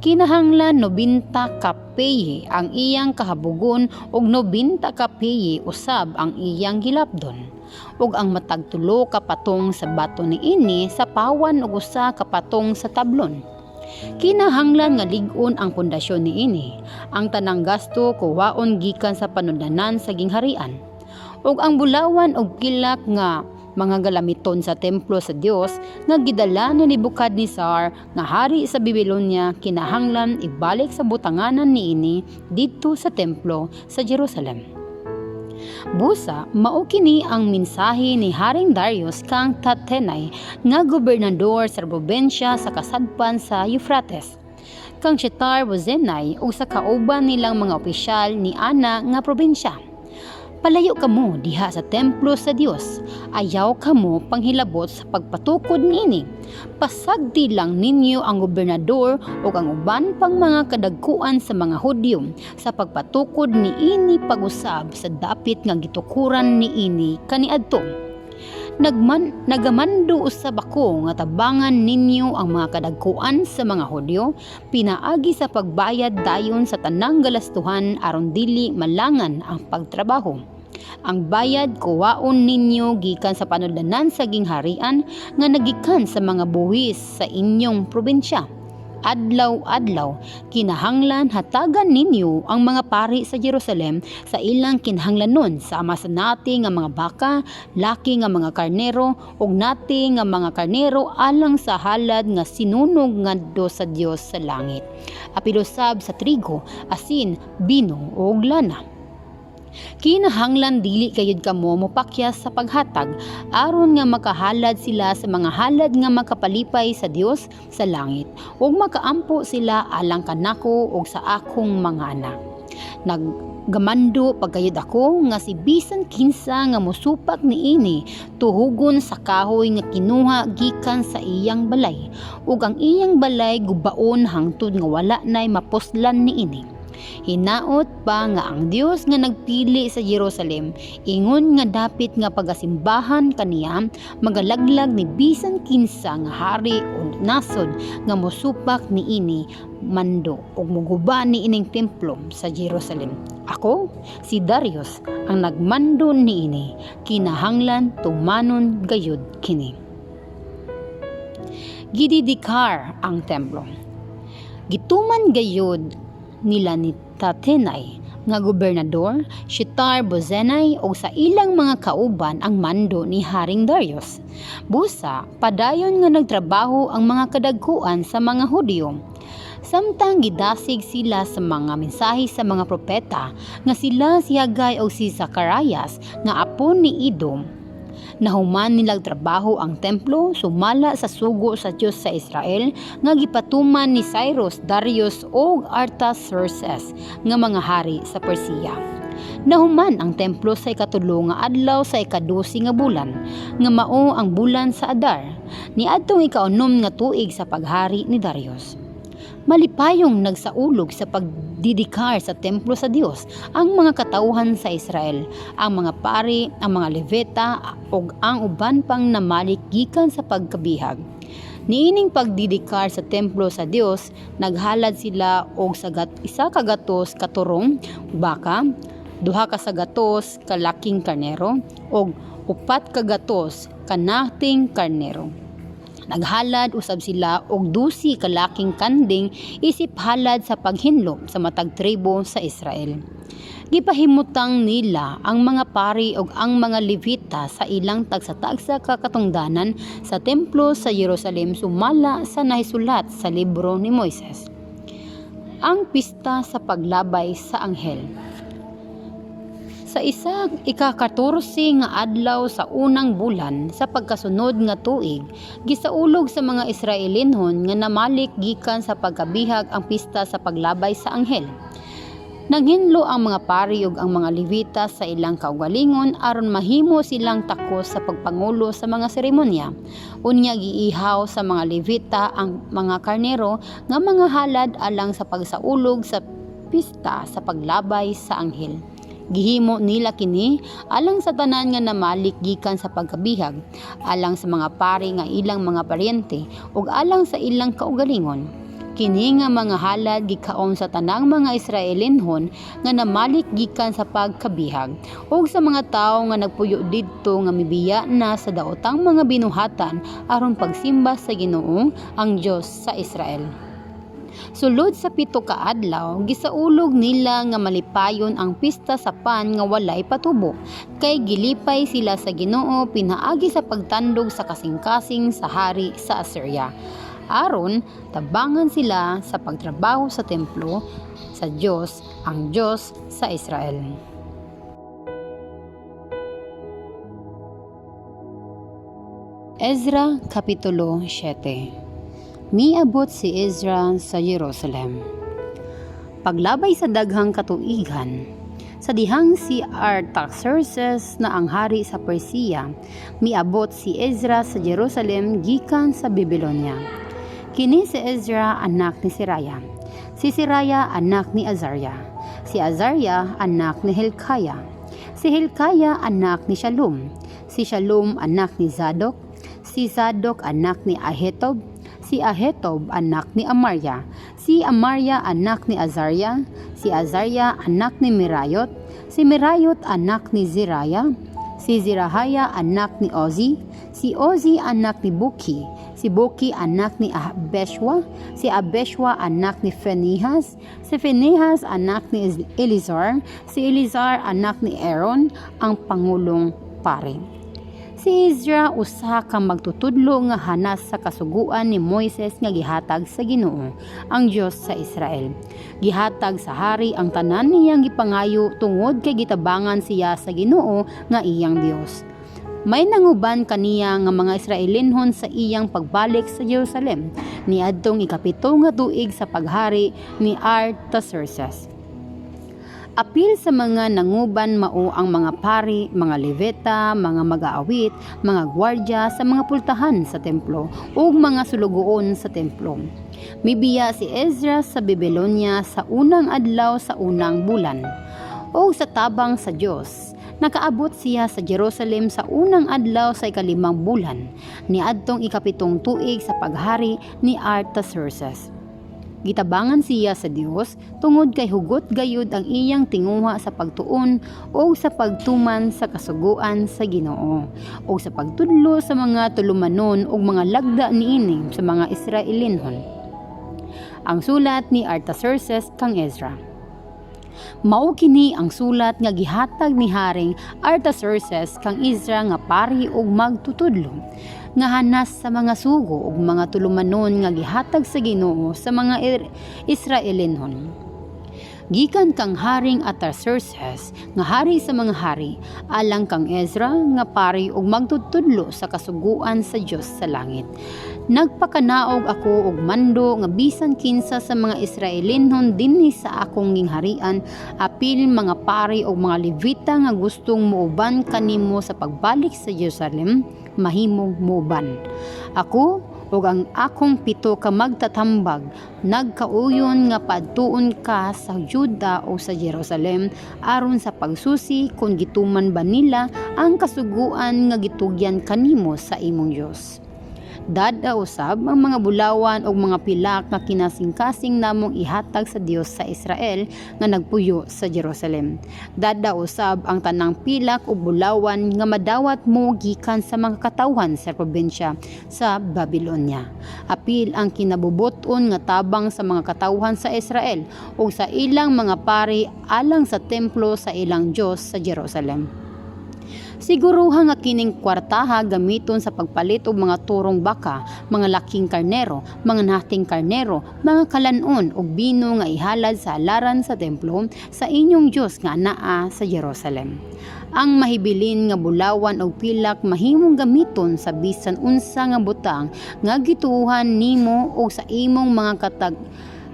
Kinahanglan 90 ka peye ang iyang kahabugon ug 90 ka peye usab ang iyang gilapdon. Ug ang matag 3 ka patong sa bato niini sa pawan ug usa ka patong sa tablon. Kinahanglan nga lig-on ang pundasyon niini. Ang tanang gasto kuwaon gikan sa panundanan sa gingharian. Ug ang bulawan ug kilak nga mga galamiton sa templo sa Dios nga gidala ni Nebukadnezar nga hari sa Babylonia, kinahanglan ibalik sa butanganan niini didto sa templo sa Jerusalem. Busa, mao kini ang mensahe ni Haring Darius kang Tattenai nga gobernador sa probensya sa kasadpan sa Euphrates, kang Shetar-Bozenai ug sa kauban nilang mga opisyal ni ana nga probensya. Palayo kamo diha sa templo sa Dios. Ayaw kamo panghilabot sa pagpatukod niini. Pasagdi lang ninyo ang gobernador o ang uban pang mga kadagkuan sa mga Hudyo sa pagpatukod niini pag-usab sa dapit nga gitukuran niini kaniadto. Nagamando usab ako nga tabangan ninyo ang mga kadagkuan sa mga Hudyo, pinaagi sa pagbayad dayon sa tanang galastuhan aron dili malangan ang pagtrabaho. Ang bayad kuwaon ninyo gikan sa panudlanan sa gingharian nga nagikan sa mga buhis sa inyong probinsya. Adlaw-adlaw, kinahanglan hatagan ninyo ang mga pari sa Jerusalem sa ilang kinahanglanon sama sa nati nga mga baka, laki nga mga karnero, ug nati nga mga karnero alang sa halad nga sinunog ngadto sa Dios sa langit. Apilosab sa trigo, asin, bino ug lana. Kinahanglan dili kayud kamo mopakyas sa paghatag aron nga makahalad sila sa mga halad nga makapalipay sa Dios sa langit ug makaampo sila alang kanako ug sa akong mga anak. Naggamando pagkayud ako nga si bisan kinsa nga mosupak niini tuhugon sa kahoy nga kinuha gikan sa iyang balay ug ang iyang balay gubaon hangtod nga wala nay mapuslan niini. Hinaot pa nga ang Dios nga nagpili sa Jerusalem ingon nga dapit nga pagasimbahan kaniya magalaglag ni bisan kinsa nga hari o nasod nga mosupak niini mando ug moguba niining templo sa Jerusalem. Ako si Darius ang nagmando niini, kinahanglan tumanon gayud kini. Gididikar ang templo. Gituman gayud nila ni Tattenai nga gobernador, Shethar-bozenai o sa ilang mga kauban ang mando ni Haring Darius. Busa, padayon nga nagtrabaho ang mga kadagkuan sa mga Hudyo. Samtang gidasig sila sa mga mensahe sa mga propeta nga sila si Hagay o si Zacarias nga apo ni Idom. Nahuman nilang trabaho ang templo sumala sa sugo sa Dios sa Israel nga gipatuman ni Cyrus, Darius o Artaxerxes nga mga hari sa Persia. Nahuman ang templo sa ikatulo nga adlaw sa ika-12 nga bulan nga mao ang bulan sa Adar niadtong ika-6 nga tuig sa paghari ni Darius. Malipayong nagsaulog sa pagdidikar sa templo sa Dios ang mga katauhan sa Israel, ang mga pari, ang mga levita ug ang uban pang namalik gikan sa pagkabihag. Niining pagdidikar sa templo sa Dios, naghalad sila og isa ka gatos katurong baka, duha ka sagatos kalaking karnero ug upat ka gatos kanating karnero. Naghalad usab sila og 12 kalaking kanding isip halad sa paghinlom sa matag tribo sa Israel. Gipahimutang nila ang mga pari ug ang mga levita sa ilang tagsa-tagsa kakatungdanan sa templo sa Jerusalem sumala sa nahisulat sa libro ni Moises. Ang pista sa paglabay sa anghel. Sa ika-14 nga adlaw sa unang bulan sa pagkasunod nga tuig, gisaulog sa mga Israelinhon nga namalik gikan sa pagkabihag ang pista sa paglabay sa anghel. Nanghinlo ang mga pari ug ang mga levita sa ilang kaugalingon aron mahimo silang takos sa pagpangulo sa mga seremonya. Unya giihaw sa mga levita ang mga karnero nga mga halad alang sa pagsaulog sa pista sa paglabay sa anghel. Gihimo nila kini alang sa tanan nga namalik gikan sa pagkabihag, alang sa mga pari nga ilang mga paryente ug alang sa ilang kaugalingon. Kini nga mga halad gikaon sa tanang mga Israelinhon nga namalik gikan sa pagkabihag ug sa mga tawo nga nagpuyo didto nga mibiya na sa daotang mga binuhatan aron pagsimba sa Ginoo ang Dios sa Israel. Sulod sa 7 ka adlaw, gisaulog nila nga malipayon ang pista sa pan nga walay patubo, kay gilipay sila sa Ginoo pinaagi sa pagtandog sa kasing-kasing sa hari sa Assyria. Aron tabangan sila sa pagtrabaho sa templo sa Dios, ang Dios sa Israel. Ezra Kapitulo 7. Miabot si Ezra sa Jerusalem. Paglabay sa daghang katuigan, sa dihang si Artaxerxes na ang hari sa Persia, miabot si Ezra sa Jerusalem gikan sa Babylonia. Kini si Ezra anak ni Seraya. Si Seraya anak ni Azariah. Si Azariah anak ni Hilkiah. Si Hilkiah anak ni Shallum. Si Shallum anak ni Zadok. Si Zadok anak ni Ahitob. Si Ahitob anak ni Amarya, si Amarya anak ni Azariah, si Azariah anak ni Merayot, si Merayot anak ni Zeraya, si Zerahaya anak ni Ozi, si Ozi anak ni Buki, si Buki anak ni Abeshua, si Abeshua anak ni Phinehas, si Phinehas anak ni Elizar, si Elizar anak ni Aaron, ang pangulong pari. Si Ezra usa ka magtutudlo nga hanas sa kasuguan ni Moises nga gihatag sa Ginoo, ang Dios sa Israel. Gihatag sa hari ang tanan niyang gipangayo tungod kay gitabangan siya sa Ginoo nga iyang Dios. May nanguban kaniya nga mga Israelinhon sa iyang pagbalik sa Jerusalem niadtong ika-7 nga tuig sa paghari ni Artaxerxes. Apil sa mga nanguban mao ang mga pari, mga levita, mga mag-aawit, mga gwardya sa mga pultahan sa templo ug mga sulugoon sa templo. Mibiya si Ezra sa Babylonia sa unang adlaw sa unang bulan. O sa tabang sa Dios, nakaabot siya sa Jerusalem sa unang adlaw sa ika-5 bulan, niadtong ika-7 tuig sa paghari ni Artaxerxes. Gitabangan siya sa Dios tungod kay hugot gayud ang iyang tinguha sa pagtuon o sa pagtuman sa kasuguan sa Ginoo o sa pagtudlo sa mga tulumanon o mga lagda niini sa mga Israelinhon. Ang sulat ni Artaxerxes kang Ezra. Mao kini ang sulat nga gihatag ni Haring Artaxerxes kang Ezra nga pari ug magtutudlo nga hanas sa mga sugo ug mga tulumanon nga gihatag sa Ginoo sa mga Israelinon. Gikan kang Haring Artaxerxes nga hari sa mga hari, alang kang Ezra nga pari ug magtutudlo sa kasuguan sa Dios sa langit. Nagpakanaog ako og mando nga bisan kinsa sa mga Israelinon dinhi sa akong gingharian, apil mga pari ug mga Levita nga gustong muuban kanimo sa pagbalik sa Jerusalem, mahimong muuban. Ako ug ang akong 7 ka magtatambag nagkauyon nga padtuon ka sa Juda o sa Jerusalem aron sa pagsusi kung gituman ba nila ang kasuguan nga gitugyan kanimo sa imong Dios. Dada usab ang mga bulawan o mga pilak nga kinasingkasing namong ihatag sa Dios sa Israel nga nagpuyo sa Jerusalem. Dada usab ang tanang pilak o bulawan nga madawat mo gikan sa mga katawhan sa probinsya sa Babylonia. Apil ang kinabubuton nga tabang sa mga katawhan sa Israel o sa ilang mga pari alang sa templo sa ilang Dios sa Jerusalem. Siguruha nga kining kwartaha gamiton sa pagpalit og mga turong baka, mga laking karnero, mga nating karnero, mga kalanon ug bino nga ihalad sa halaran sa templo sa inyong Dios nga anaa sa Jerusalem. Ang mahibilin nga bulawan og pilak mahimong gamiton sa bisan unsa nga butang nga gituohan nimo o sa imong mga katag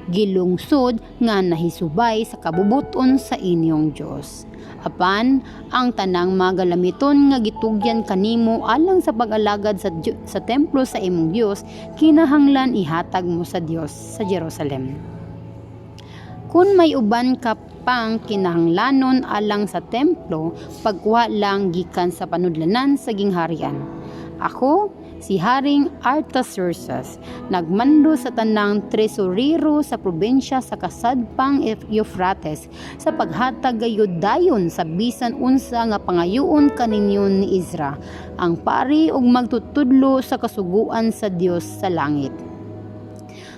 gilungsod nga nahisubay sa kabubuton sa inyong Dios. Apan ang tanang mga galamiton nga gitugyan kanimo alang sa pag-alagad sa templo sa imong Dios kinahanglan ihatag mo sa Dios sa Jerusalem. Kung may uban ka pang kinahanglanon alang sa templo, pagkuha lang gikan sa panudlanan sa gingharian. Ako, si Haring Artaxerxes, nagmando sa tanang tresorero sa probinsya sa kasadpang Euphrates sa paghatag gayud dayon sa bisan unsa nga pangayoon kaninyo ni Ezra, ang pari ug magtutudlo sa kasuguan sa Dios sa langit.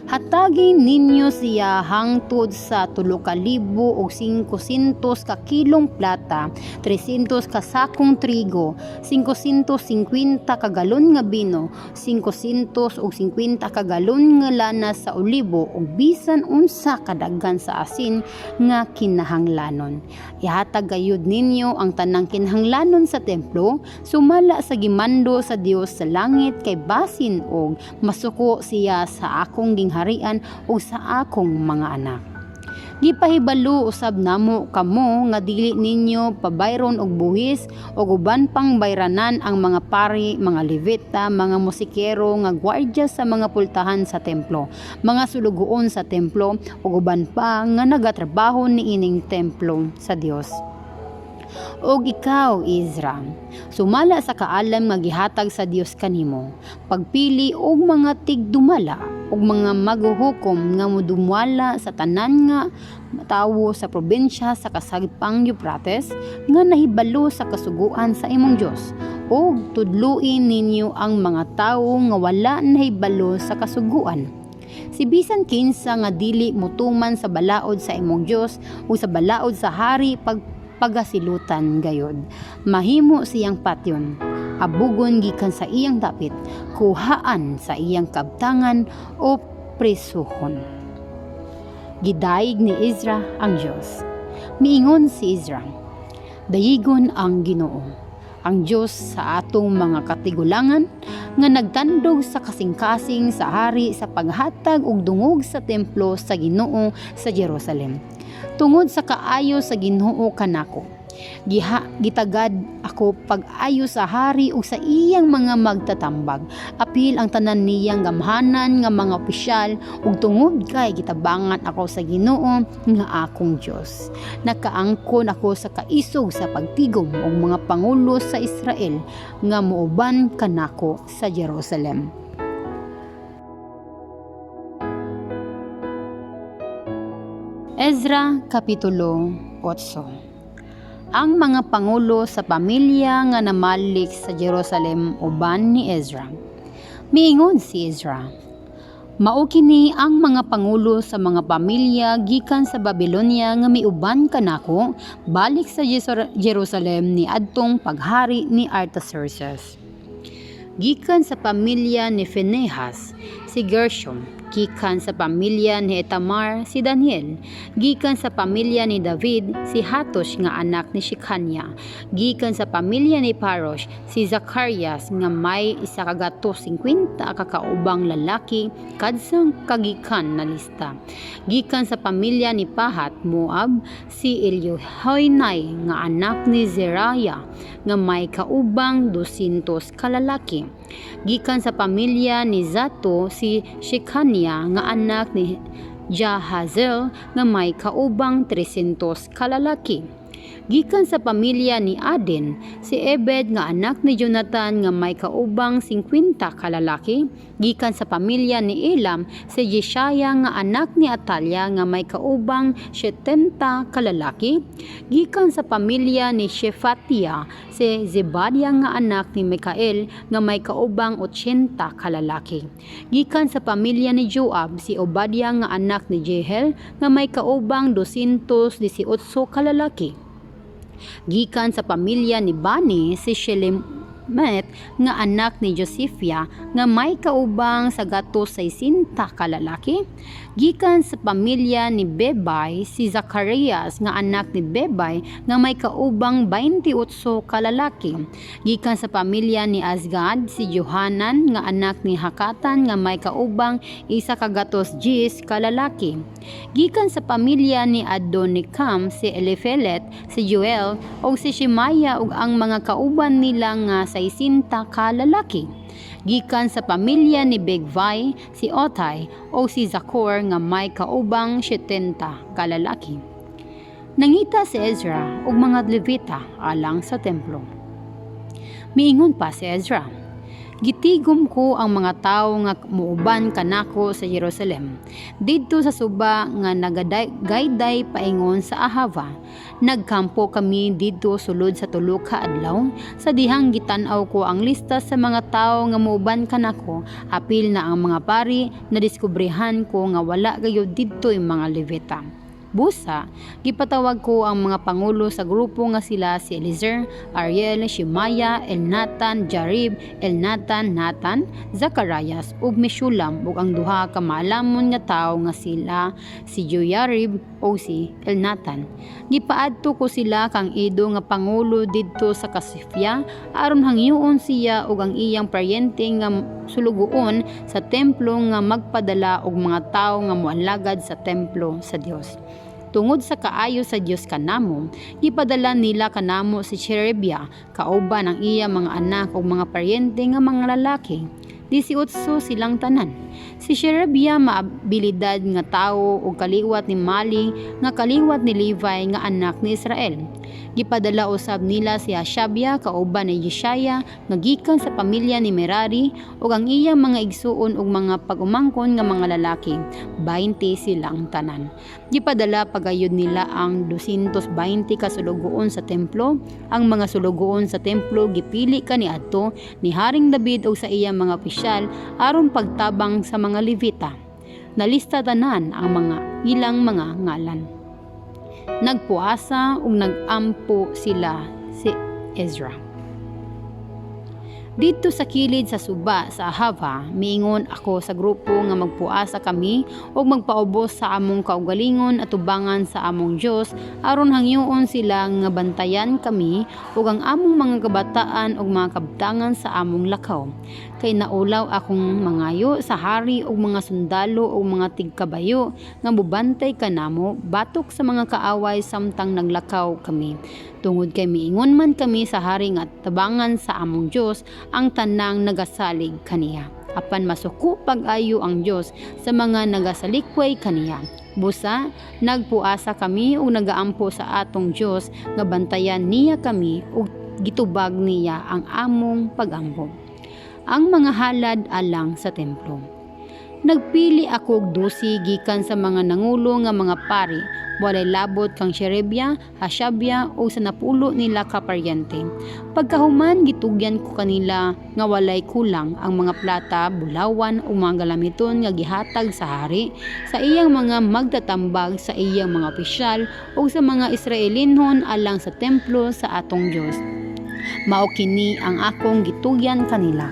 Hatagin ninyo siya hangtod sa 3,500 ka kilong plata, 300 ka sakong trigo, 550 ka galon nga bino, 550 ka galon nga lana sa olibo ug bisan unsa kadaghan sa asin nga kinahanglanon. Ihatag gayud ninyo ang tanang kinahanglanon sa templo, sumala sa gimando sa Dios sa langit kay basin og masuko siya sa akong harian o sa akong mga anak. Gipahibalo usab namo kamo nga dili ninyo pabayron og buhis o uban pang bayranan ang mga pari, mga Levita, mga musikero nga gwardya sa mga pultahan sa templo, mga sulugoon sa templo o uban pa nga nagatrabaho niining templo sa Dios. Og ikaw, Ezra, sumala sa kaalam nga gihatag sa Dios kanimo, pagpili og mga tigdumala og mga maghuhukom nga modumwala sa tanan nga tawo sa probinsya sa kasagpang Euphrates nga nahibalo sa kasuguan sa imong Dios, og tudluin ninyo ang mga tawo nga wala nahibalo sa kasuguan. Si bisan kinsa nga dili motuman sa balaod sa imong Dios o sa balaod sa hari pagasilutan gayod, mahimo siyang patyon, abugon gikan sa iyang dapit, kuhaan sa iyang kabtangan o presuhon. Gidaig ni Ezra ang Dios. Miingon si Ezra, dayigon ang Ginoo, ang Dios sa atong mga katigulangan nga nagtandog sa kasing-kasing sa hari sa paghatag og dungog sa templo sa Ginoo sa Jerusalem. Tungod sa kaayo sa Ginoo kanako, gitagad ako pag-ayo sa hari ug sa iyang mga magtatambag, apil ang tanan niyang gamhanan nga mga opisyal ug tungod kay gitabangan ako sa Ginoo nga akong Dios. Nakaangkon ako sa kaisog sa pagtigom og mga pangulo sa Israel nga muuban kanako sa Jerusalem. Ezra Kapitulo 8. Ang mga pangulo sa pamilya nga namalik sa Jerusalem uban ni Ezra. Miingon si Ezra, Mao kini ang mga pangulo sa mga pamilya gikan sa Babylonia nga miuban kanako balik sa Jerusalem ni adtong paghari ni Artaxerxes. Gikan sa pamilya ni Phinehas si Gershom, gikan sa pamilya ni Itamar si Daniel, gikan sa pamilya ni David si Hatush nga anak ni Shekania, gikan sa pamilya ni Parosh si Zacarias nga may 150 kakaubang lalaki kadsang kagikan na lista. Gikan sa pamilya ni Pahat Moab si Eliehoenai nga anak ni Zeraya nga may kaubang 200 kalalaki. Gikan sa pamilya ni Zato si Shekania nga anak ni Jahaziel nga may kaubang 300 kalalaki. Gikan sa pamilya ni Aden si Ebed nga anak ni Jonathan nga may kaubang 50 kalalaki. Gikan sa pamilya ni Elam si Jeshaya nga anak ni Atalia nga may kaubang 70 kalalaki. Gikan sa pamilya ni Shefatia si Zebadia nga anak ni Mikael nga may kaubang 80 kalalaki. Gikan sa pamilya ni Joab si Obadiah nga anak ni Jehel nga may kaubang 218 kalalaki. Gikan sa pamilya ni Bani si Shelemet nga anak ni Josephia nga may kaubang 160 kalalaki. Gikan sa pamilya ni Bebay si Zacarias nga anak ni Bebay nga may kaubang 28 kalalaki. Gikan sa pamilya ni Azgad si Johanan nga anak ni Hakatan nga may kaubang 110 kalalaki. Gikan sa pamilya ni Adonikam si Eliphelet, si Joel o si Shemaya ug ang mga kauban nila nga 60 kalalaki. Gikan sa pamilya ni Bigvai si Otay o si Zakor nga may kaubang 70 kalalaki. Nangita si Ezra ug mga Levita alang sa templo. Miingon pa si Ezra, gitigom ko ang mga tawo nga muuban kanako sa Jerusalem didto sa suba nga nagadayday paingon sa Ahava. Nagkampo kami didto sulod sa 3 ka adlaw. Sa dihang gitan-aw ko ang lista sa mga tawo nga muuban kanako, apil na ang mga pari na diskubrehan ko nga wala gayud didto yung mga Levita. Busa, gipatawag ko ang mga pangulo sa grupo nga sila si Eliezer, Ariel, Shemaya, Elnatan, Jarib, Elnatan, Natan, Zacarias ug Meshulam ug ang duha ka maalamon nga tawo nga sila si Joyarib o si Elnatan. Gipaadto ko sila kang Edo nga pangulo didto sa Kasifia aron hangyoon siya ug ang iyang paryente nga sulugoon sa templo nga magpadala og mga tawo nga moalagad sa templo sa Dios. Tungod sa kaayo sa Dios kanamo, gipadala nila kanamo si Sherebia, kauban ang iya mga anak ug mga paryente nga mga lalaki. 18 silang tanan. Si Sherebia maabilidad nga tawo ug kaliwat ni Mali nga kaliwat ni Levi nga anak ni Israel. Gipadala usab nila si Hashabia kauban ni Yeshaya nga gikan sa pamilya ni Merari ug ang iyang mga igsuon ug mga pagumangkon nga mga lalaki, 20 silang tanan. Gipadala pagayod nila ang 220 ka sulugoon sa templo. Ang mga sulugoon sa templo gipili kaniadto ni Haring David ug sa iyang mga opisyal aron pagtabang sa mga Levita. Nalista tanan ang mga ilang mga ngalan. Nagpuasa ug nagampo sila si Ezra. Dito sa kilid sa suba sa Ahava, miingon ako sa grupo nga magpuasa kami ug magpaubos sa among kaugalingon at tubangan sa among Dios aron hangyoon sila nga bantayan kami ug ang among mga kabataan ug mga kabtangan sa among lakaw. Kay naulaw akong mangayo sa hari ug mga sundalo ug mga tigkabayo nga mubantay kanamo batok sa mga kaaway samtang naglakaw kami. Tungod kay miingon man kami sa hari nga tabangan sa among Dios ang tanang nagasalig kaniya. Apan masuko pag-ayo ang Dios sa mga nagasalikway kaniya. Busa, nagpuasa kami ug nagaampo sa atong Dios nga bantayan niya kami ug gitubag niya ang among pag-ampo. Ang mga halad alang sa templo. Nagpili ako og 12 gikan sa mga nangulo nga mga pari walay labot kang Sherebia, Hashabia o sa napulo nila kaparyante. Pagkahuman gitugyan ko kanila nga walay kulang ang mga plata, bulawan o mga galamiton nga gihatag sa hari, sa iyang mga magtatambag, sa iyang mga opisyal o sa mga Israelinhon alang sa templo sa atong Dios. Mao kini ang akong gitugyan kanila.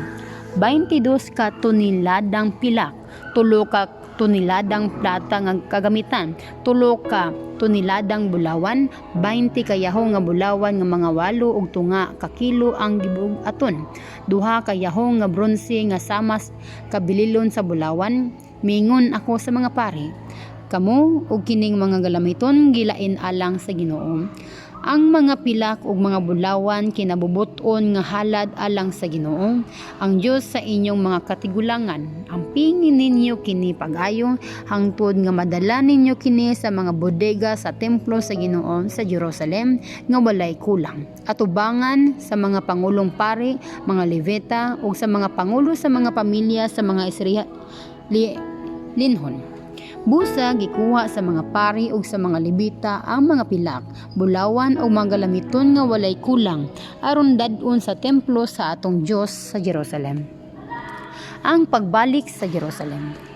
22 ka toniladang pilak, 3 ka toniladang plata nga kagamitan, 3 ka toniladang bulawan, 20 kayaho nga bulawan nga mga 8 ug tunga ka kilo ang gibug-aton, 2 kayaho nga bronse nga samas kabililon sa bulawan. Mingon ako sa mga pari, kamo ug kining mga galamiton gilain alang sa Ginoo. Ang mga pilak ug mga bulawan kinabubuton nga halad alang sa Ginoo, ang Dios sa inyong mga katigulangan. Ampingin ninyo kini pag-ayo hangtod nga madala ninyo kini sa mga bodega sa templo sa Ginoo sa Jerusalem nga walay kulang. Atubangan sa mga pangulong pari, mga levita ug sa mga pangulo sa mga pamilya sa mga Israelinhon. Busa gikuha sa mga pari ug sa mga levita ang mga pilak, bulawan o mga galamiton nga walay kulang aron dad-on sa templo sa atong Dios sa Jerusalem. Ang pagbalik sa Jerusalem.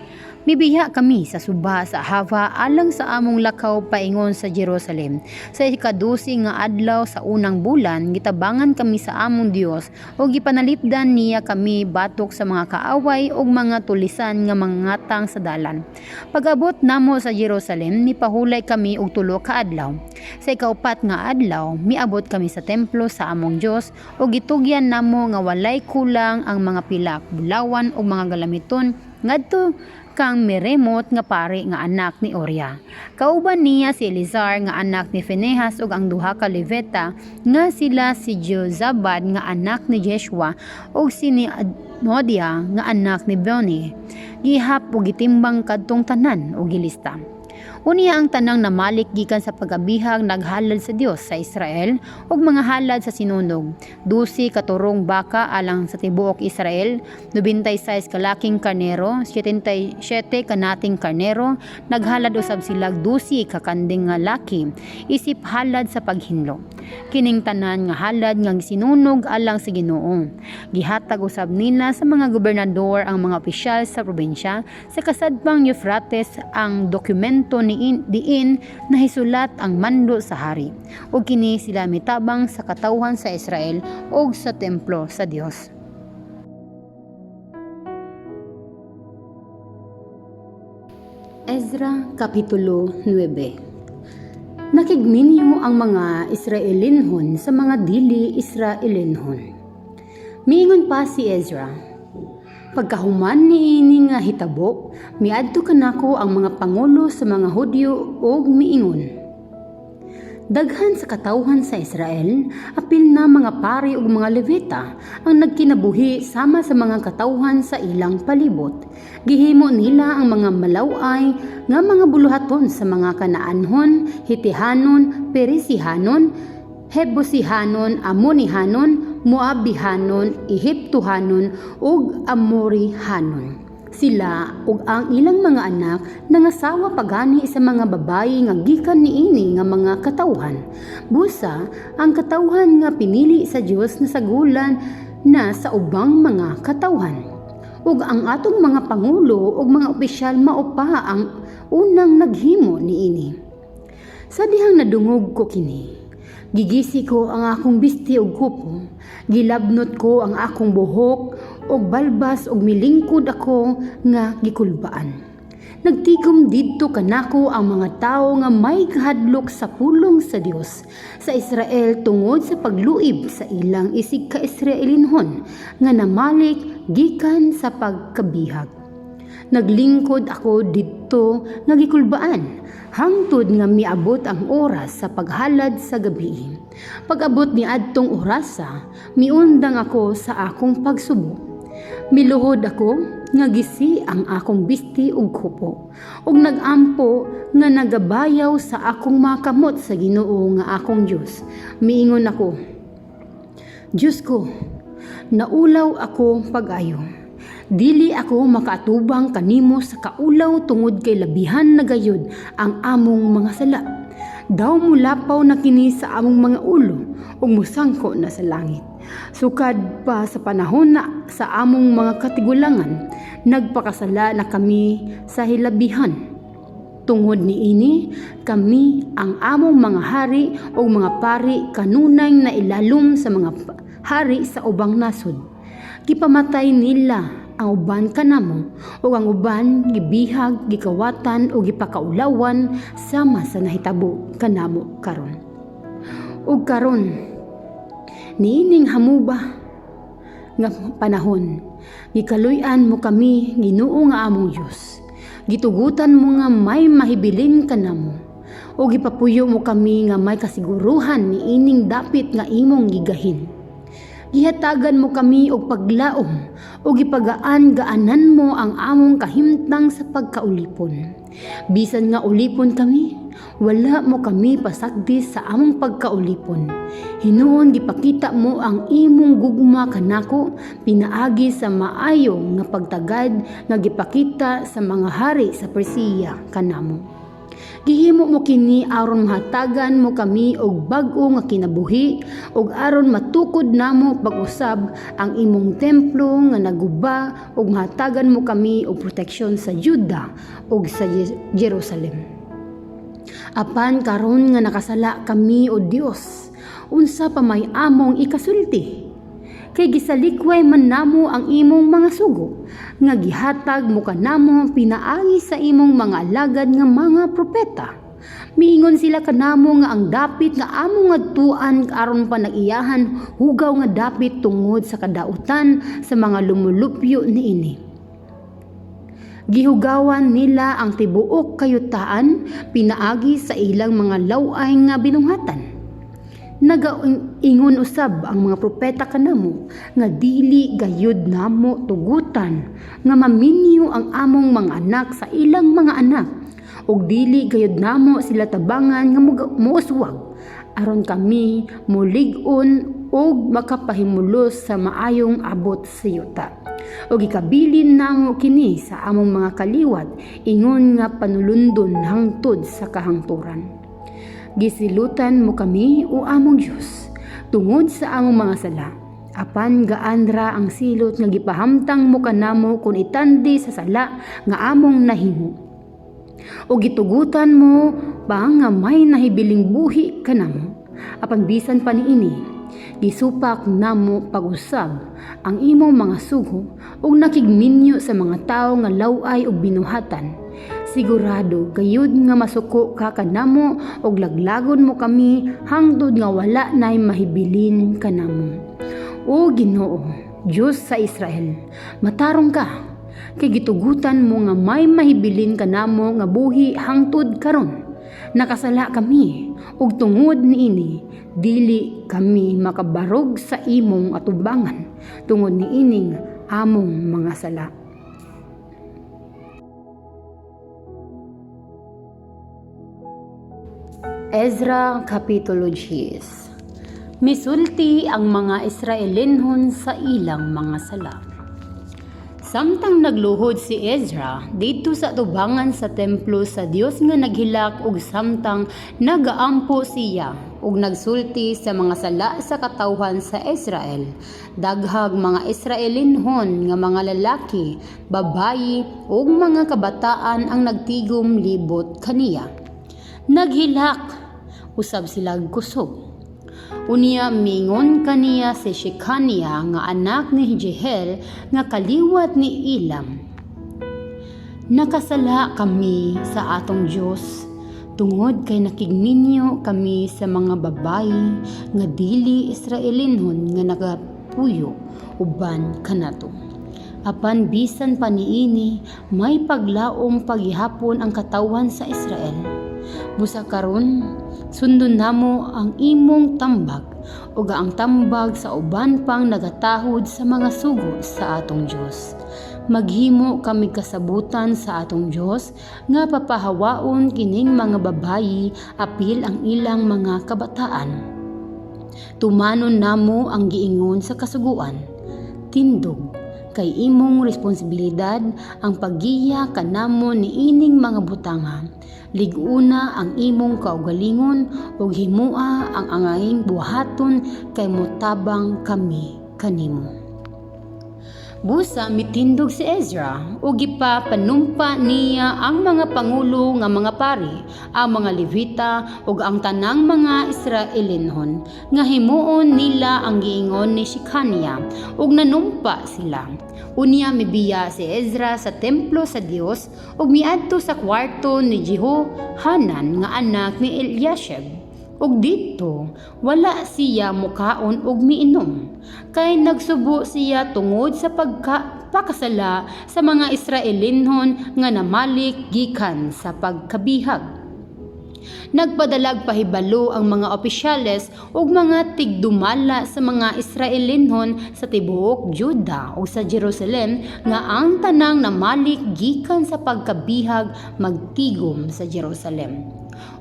Mibiya kami sa suba sa Hava alang sa among lakaw paingon sa Jerusalem. Sa ika-12 nga adlaw sa unang bulan, gitabangan kami sa among Dios o gipanalipdan niya kami batok sa mga kaaway ug mga tulisan nga mangatang sa dalan. Pag-abot namo sa Jerusalem, nipahulay kami og 3 ka adlaw. Sa ika-4 nga adlaw, miabot kami sa templo sa among Dios o gitugyan namo nga walay kulang ang mga pilak, bulawan ug mga galamiton ngadto kang Meremot nga pari nga anak ni Oria. Kauban niya si Elizar nga anak ni Phinehas ug ang 2 ka levita nga sila si Jozabad nga anak ni Jeshua ug si Nodia nga anak ni Bani. Gihap ug gitimbang kadtong tanan ug gilista. Unya ang tanang namalik gikan sa pagabihag naghalad sa Dios sa Israel ug mga halad sa sinunog. 12 katurong baka alang sa tibuok Israel, 96 kalaking karnero, 77 kanating karnero, naghalad usab sila 12 kakanding nga laki, isip halad sa paghinlo. Kining tanan nga halad nga sinunog alang sa Ginoo. Gihatag usab nila sa mga gobernador ang mga opisyal sa probinsya sa kasadpang Euphrates ang dokumento diin na hisulat ang mando sa hari. Ug kini sila mitabang sa katawhan sa Israel ug sa templo sa Dios. Ezra Kapitulo 9. Nakigminyo ang mga Israelinhon sa mga dili Israelinhon. Miingon pa si Ezra, pagkahuman niini nga hitabo, miadto kanako ang mga pangulo sa mga Hudyo ug miingon, daghan sa katawhan sa Israel, apil na mga pari ug mga levita ang nagkinabuhi sama sa mga katawhan sa ilang palibot. Gihimo nila ang mga malaway nga mga buluhaton sa mga Kanaanhon, Hitihanon, Perisihanon, Hebusihanon, Amonihanon, Moabihanon, Ehiptohanon ug Amorihanon. Sila ug ang ilang mga anak nangasawa pagani sa mga babayi nga gikan niini nga mga katawhan. Busa ang katawhan nga pinili sa Dios na sagulan na sa ubang mga katawhan. Ug ang atong mga pangulo ug mga opisyal mao pa ang unang naghimo niini. Sa dihang nadungog ko kini, gigisi ko ang akong bisti ug kupo, gilabnot ko ang akong buhok ug balbas ug milingkod ako nga gikulbaan. Nagtigom didto kanako ang mga tawo nga may kahadlok sa pulong sa Dios sa Israel tungod sa pagluib sa ilang isig ka Israelinhon nga namalik gikan sa pagkabihag. Naglingkod ako didto nga gikulbaan hangtod nga miabot ang oras sa paghalad sa gabi. Pag-abot ni adtong orasa, miundang ako sa akong pagsubo. Miluhod ako nga gisi ang akong bisti ug kupo ug nagampo nga nagabayaw sa akong makamot sa Ginoo nga akong Dios. Miingon ako, Dios ko, naulaw ako pag-ayo. Dili ako makaatubang kanimo sa kaulaw tungod kay labihan na gayud ang among mga sala. Daw mulapaw na kini sa among mga ulo ug musangko na sa langit. Sukad pa sa panahon na sa among mga katigulangan, nagpakasala na kami sa hilabihan. Tungod niini, kami ang among mga hari o mga pari kanunay na ilalom sa mga hari sa ubang nasod. Gipamatay nila ang uban kanamo o ang uban gibihag, gikawatan o gipakaulawan sama sa nahitabo kanamo karon. Ug karon niining hamuba nga panahon, gikaluy-an mo kami Ginoo nga among Dios. Gitugutan mo nga may mahibilin kanamo o gipapuyo mo kami nga may kasiguruhan niining dapit nga imong gigahin. Gihatagan mo kami og paglaom o gipagaan-gaanan mo ang among kahimtang sa pagkaulipon. Bisan nga ulipon kami, wala mo kami pasagdi sa among pagkaulipon. Hinuon gipakita mo ang imong gugma kanako pinaagi sa maayo nga pagtagad nga gipakita sa mga hari sa Persia kanamo. Gihimo mo kini aron mahatagan mo kami og bag-o nga kinabuhi ug aron matukod namo pag-usab ang imong templo nga naguba ug mahatagan mo kami og proteksyon sa Juda ug sa Jerusalem. Apan karon nga nakasala kami o Dios, unsa pa may among ikasulti? Kay gisalikway man namo ang imong mga sugo, nga gihatag mo kanamo pinaagi sa imong mga alagad nga mga propeta. Miingon sila kanamo nga ang dapit nga among adtuan aron pa nag-iyahan hugaw nga dapit tungod sa kadautan sa mga lumulupyo niini. Gihugawan nila ang tibuok kayutaan pinaagi sa ilang mga laway nga binuhatan. Nagaingon usab ang mga propeta kanamo nga dili gayud namo tugutan nga maminyo ang among mga anak sa ilang mga anak ug dili gayud namo sila tabangan nga muuswag aron kami mulig-on ug makapahimulos sa maayong abot sa yuta. O gikabilin namo kini sa among mga kaliwat ingon nga panulundon hangtod sa kahangturan. Gisilutan mo kami o among Diyos tungod sa among mga sala. Apan gaanra ang silot nga gipahamtang mo kanamo kung itandi sa sala nga among nahimo. O gitugutan mo pa nga may nahibiling buhi kanamo. Apan bisan pa niini, gisupak namo pag-usab ang imong mga sugo ug nakigminyo sa mga tawo nga laway ug binuhatan. Sigurado gayud nga masuko ka kanamo og laglagon mo kami hangtod nga wala nay mahibilin kanamo. O Ginoo, Diyos sa Israel, matarong ka kay gitugutan mo nga may mahibilin kanamo nga buhi hangtod karon. Nakasala kami ug tungod niini dili kami makabarog sa imong atubangan tungod niining among mga sala. Ezra Kapitulo 10. Misulti ang mga Israelinhon sa ilang mga sala. Samtang nagluhod si Ezra dito sa tubangan sa templo sa Dios nga naghilak ug samtang nagaampo siya ug nagsulti sa mga sala sa katawhan sa Israel, daghag mga Israelinhon nga mga lalaki, babayi ug mga kabataan ang nagtigom libot kaniya. Naghilak usab sila kusog. Unya mingon kaniya si Shekania nga anak ni Jehiel nga kaliwat ni Elam. Nakasala kami sa atong Dios tungod kay nakigninyo kami sa mga babayi nga dili Israelinhon nga nagapuyo uban kanato. Apan bisan pa niini may paglaom paghihapon ang katawan sa Israel. Busa karon sundon namo ang imong tambag ug ang tambag sa uban pang nagatahod sa mga sugo sa atong Dios. Maghimo kami kasabutan sa atong Dios nga papahawaon kining mga babayi apil ang ilang mga kabataan. Tumanon namo ang giingon sa kasuguan, tindog kay imong responsibilidad ang paggiya kanamo niining mga butanga. Liguna ang imong kaugalingon ug himua ang angaying buhaton kay motabang kami kanimo. Busa mitindog si Ezra ug gipapanumpa niya ang mga pangulo nga mga pari, ang mga Levita ug ang tanang mga Israelinhon nga himuon nila ang giingon ni Shekania ug nanumpa sila. Unya mibiya si Ezra sa templo sa Dios ug miadto sa kwarto ni Jehohanan nga anak ni Eliashib. Ug dito wala siya mukaon ug miinom kay nagsubo siya tungod sa pagpakasala sa mga Israelinhon nga namalik gikan sa pagkabihag. Nagpadalag pahibalo ang mga opisyales ug mga tigdumala sa mga Israelinhon sa tibuok Juda o sa Jerusalem nga ang tanang namalik gikan sa pagkabihag magtigom sa Jerusalem.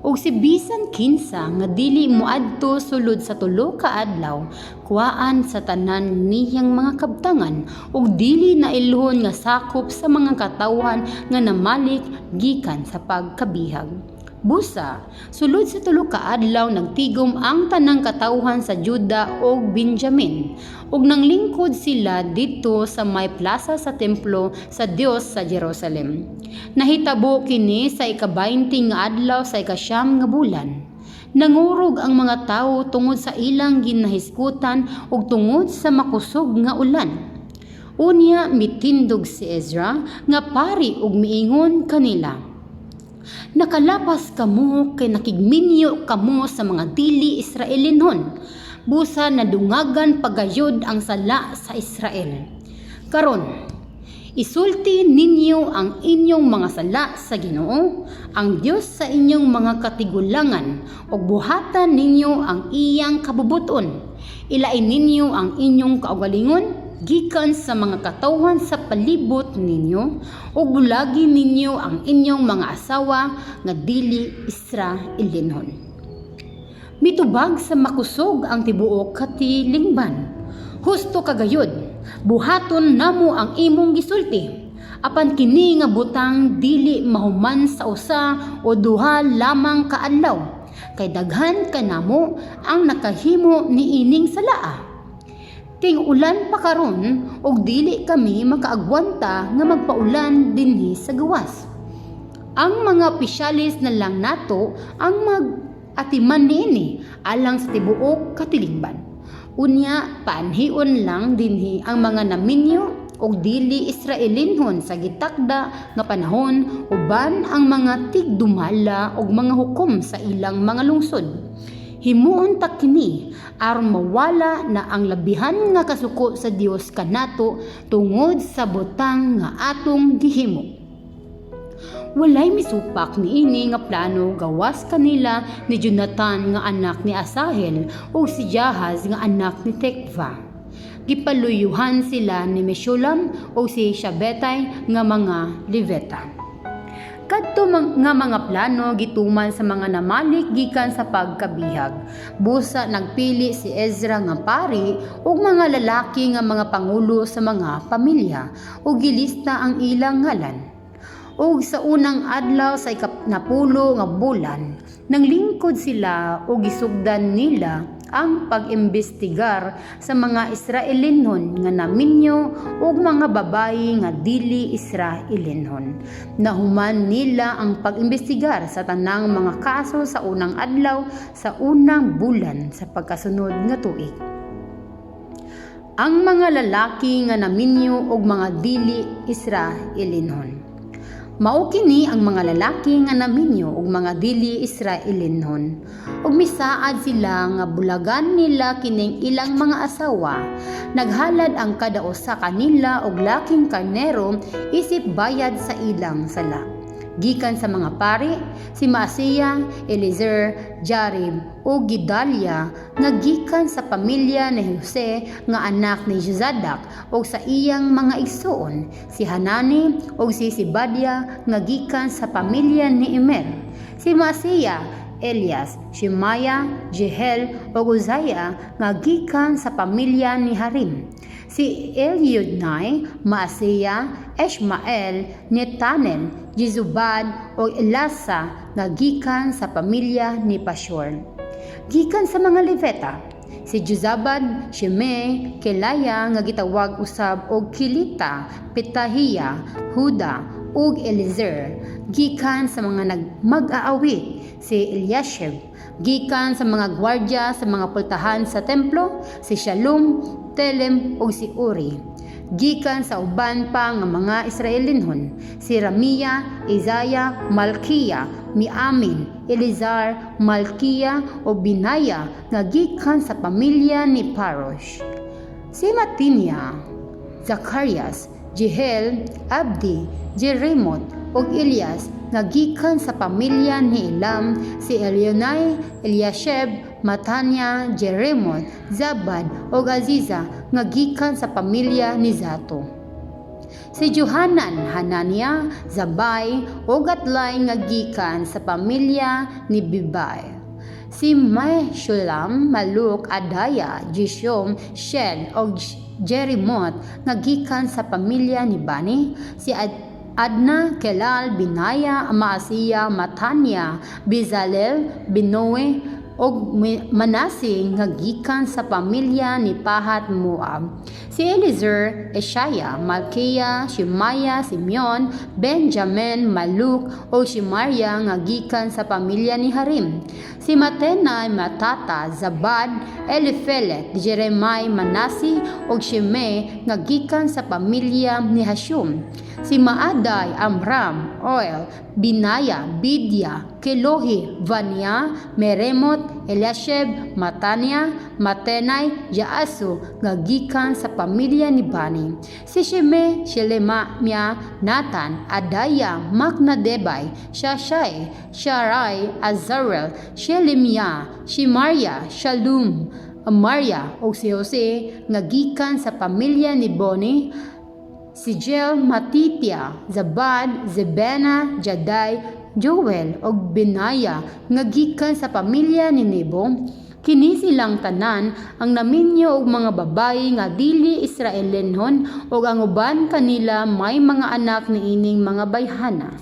Og si bisan kinsa nga dili moadto sulod sa tulo ka adlaw kuwaan sa tanan niyang mga kabtangan ug dili nailhon nga sakop sa mga katawhan nga namalik gikan sa pagkabihag. Busa, sulod sa tulo ka adlaw nagtigom ang tanang katawhan sa Juda ug Benjamin ug nanglingkod sila dito sa may plaza sa templo sa Dios sa Jerusalem. Nahitabo kini sa ika-20 nga adlaw sa ika-9 nga bulan. Nangurog ang mga tawo tungod sa ilang ginahisgutan ug tungod sa makusog nga ulan. Unya mitindog si Ezra nga pari ug miingon kanila, nakalapas kamo kay nakigminyo kamo sa mga dili Israelinhon. Busa nadungagan pagayod ang sala sa Israel. Karon, isulti ninyo ang inyong mga sala sa Ginoo, ang Dios sa inyong mga katigulangan, ug buhatan ninyo ang iyang kabubuton. Ilain ninyo ang inyong kaugalingon gikan sa mga katawhan sa palibot ninyo ug bulagi ninyo ang inyong mga asawa nga dili Israelinhon. Mitubag sa makusog ang tibuok katilingban. Husto kagayod, buhaton namo ang imong gisulti. Apan kini nga butang dili mahuman sa usa o duha lamang ka adlaw, kay daghan kanamo ang nakahimo niining salaa. Ting ulan pa karon og dili kami makaagwanta nga magpaulan dinhi sa gawas. Ang mga opisyalis na lang nato ang mag-atiman niini alang sa tibuok katilingban. Unya paanhion lang dinhi ang mga naminyo og dili Israelinhon sa gitakda nga panahon uban ang mga tigdumala og mga hukom sa ilang mga lungsod. Himuon ta kini aron mawala na ang labihan nga kasuko sa Dios kanato tungod sa butang nga atong gihimo. Walay misupak niini nga plano gawas kanila ni Jonathan nga anak ni Asahel o si Jahaz nga anak ni Tekva. Gipaluyuhan sila ni Meshulam o si Shabetai nga mga Levita. Kadto nga mga plano gituman sa mga namalik gikan sa pagkabihag. Busa nagpili si Ezra nga pari ug mga lalaki nga mga pangulo sa mga pamilya ug gilista ang ilang ngalan. Ug sa unang adlaw sa ika-10 nga bulan, nanglingkod sila ug gisugdan nila ang pag-imbestigar sa mga Israelinhon nga naminyo ug mga babayi nga dili Israelinhon. Nahuman nila ang pag-imbestigar sa tanang mga kaso sa unang adlaw sa unang bulan sa pagkasunod nga tuig. Ang mga lalaki nga naminyo ug mga dili Israelinhon. Mao kini ang mga lalaki nga naminyo ug mga dili Israelinhon. Ug misaad sila nga bulagan nila kining ilang mga asawa. Naghalad ang kada usa kanila og laking karnero isip bayad sa ilang sala. Gikan sa mga pari, si Maaseiah, Eliezer, Jarib o Gedalia nga gikan sa pamilya ni Jose nga anak ni Jozadak o sa iyang mga igsoon, si Hanani o si Sibadia nga gikan sa pamilya ni Immer, si Maaseiah, Elias, Shemaya, Jehiel ug Uzziah nga gikan sa pamilya ni Harim. Si Eliudnai, Maaseiah, Ishmael, Netanel, Jezubad ug Elasa nga gikan sa pamilya ni Pashur. Gikan sa mga Levita, si Jozabad, Shimei, Kelaya nga gitawag usab og Kilita, Petahia, Huda ug Eliezer. Gikan sa mga mag-aawit, si Eliashib. Gikan sa mga gwardya sa mga pultahan sa templo, si Shalom, Telem ug si Uri. Gikan sa uban pa nga mga Israelinhon, si Ramia, Isaiah, Malkiya, Miamin, Elizar, Malkiya o Binaya nga gikan sa pamilya ni Parosh. Si Matinia, Zacarias, Jehiel, Abdi, Jeremot ug Elias nga gikan sa pamilya ni Elam, si Elionai, Eliasheb, Matanya, Jeremot, Zabad ug Aziza nga gikan sa pamilya ni Zato. Si Johanan, Hanania, Zabay ug Atlay nga gikan sa pamilya ni Bibay. Si Meshulam, Maluk, Adaya, Jishom, Shed ug Jeremot nga gikan sa pamilya ni Bani. Si Adna, Kelal, Binaya, Maaseiah, Matanya, Bezalel, Binoe og Manase nga gikan sa pamilya ni Pahat Moab. Si Eliezer, Eshaya, Malkiya, Shemaya, Simeon, Benjamin, Maluk o Shemaria nga gikan sa pamilya ni Harim. Si Matenai, Matata, Zabad, Elifelet, Jeremai, Manasi og Shimei nga gikan sa pamilya ni Hashum. Si Maaday, Amram, Oel, Binaya, Bidya, Kelohi, Vania, Meremot, Eliasheb, Matania, Matenai, Jaasu nga gikan sa pamilya ni Bani. Si Shimei, Shelemia, Nathan, Adaya, Maknadebay, Shashai, Sharai, Azarel, Shelemia, Shemaria, Shalom, Amaria o si Jose nga gikan sa pamilya ni Boni. Si Jel, Matitya, Zabad, Zebena, Jaday, Joel ug Benaya nga gikan sa pamilya ni Nebo. Kini silang tanan ang naminyo og mga babayi nga dili Israelenhon ug ang uban kanila may mga anak niining mga bayhana.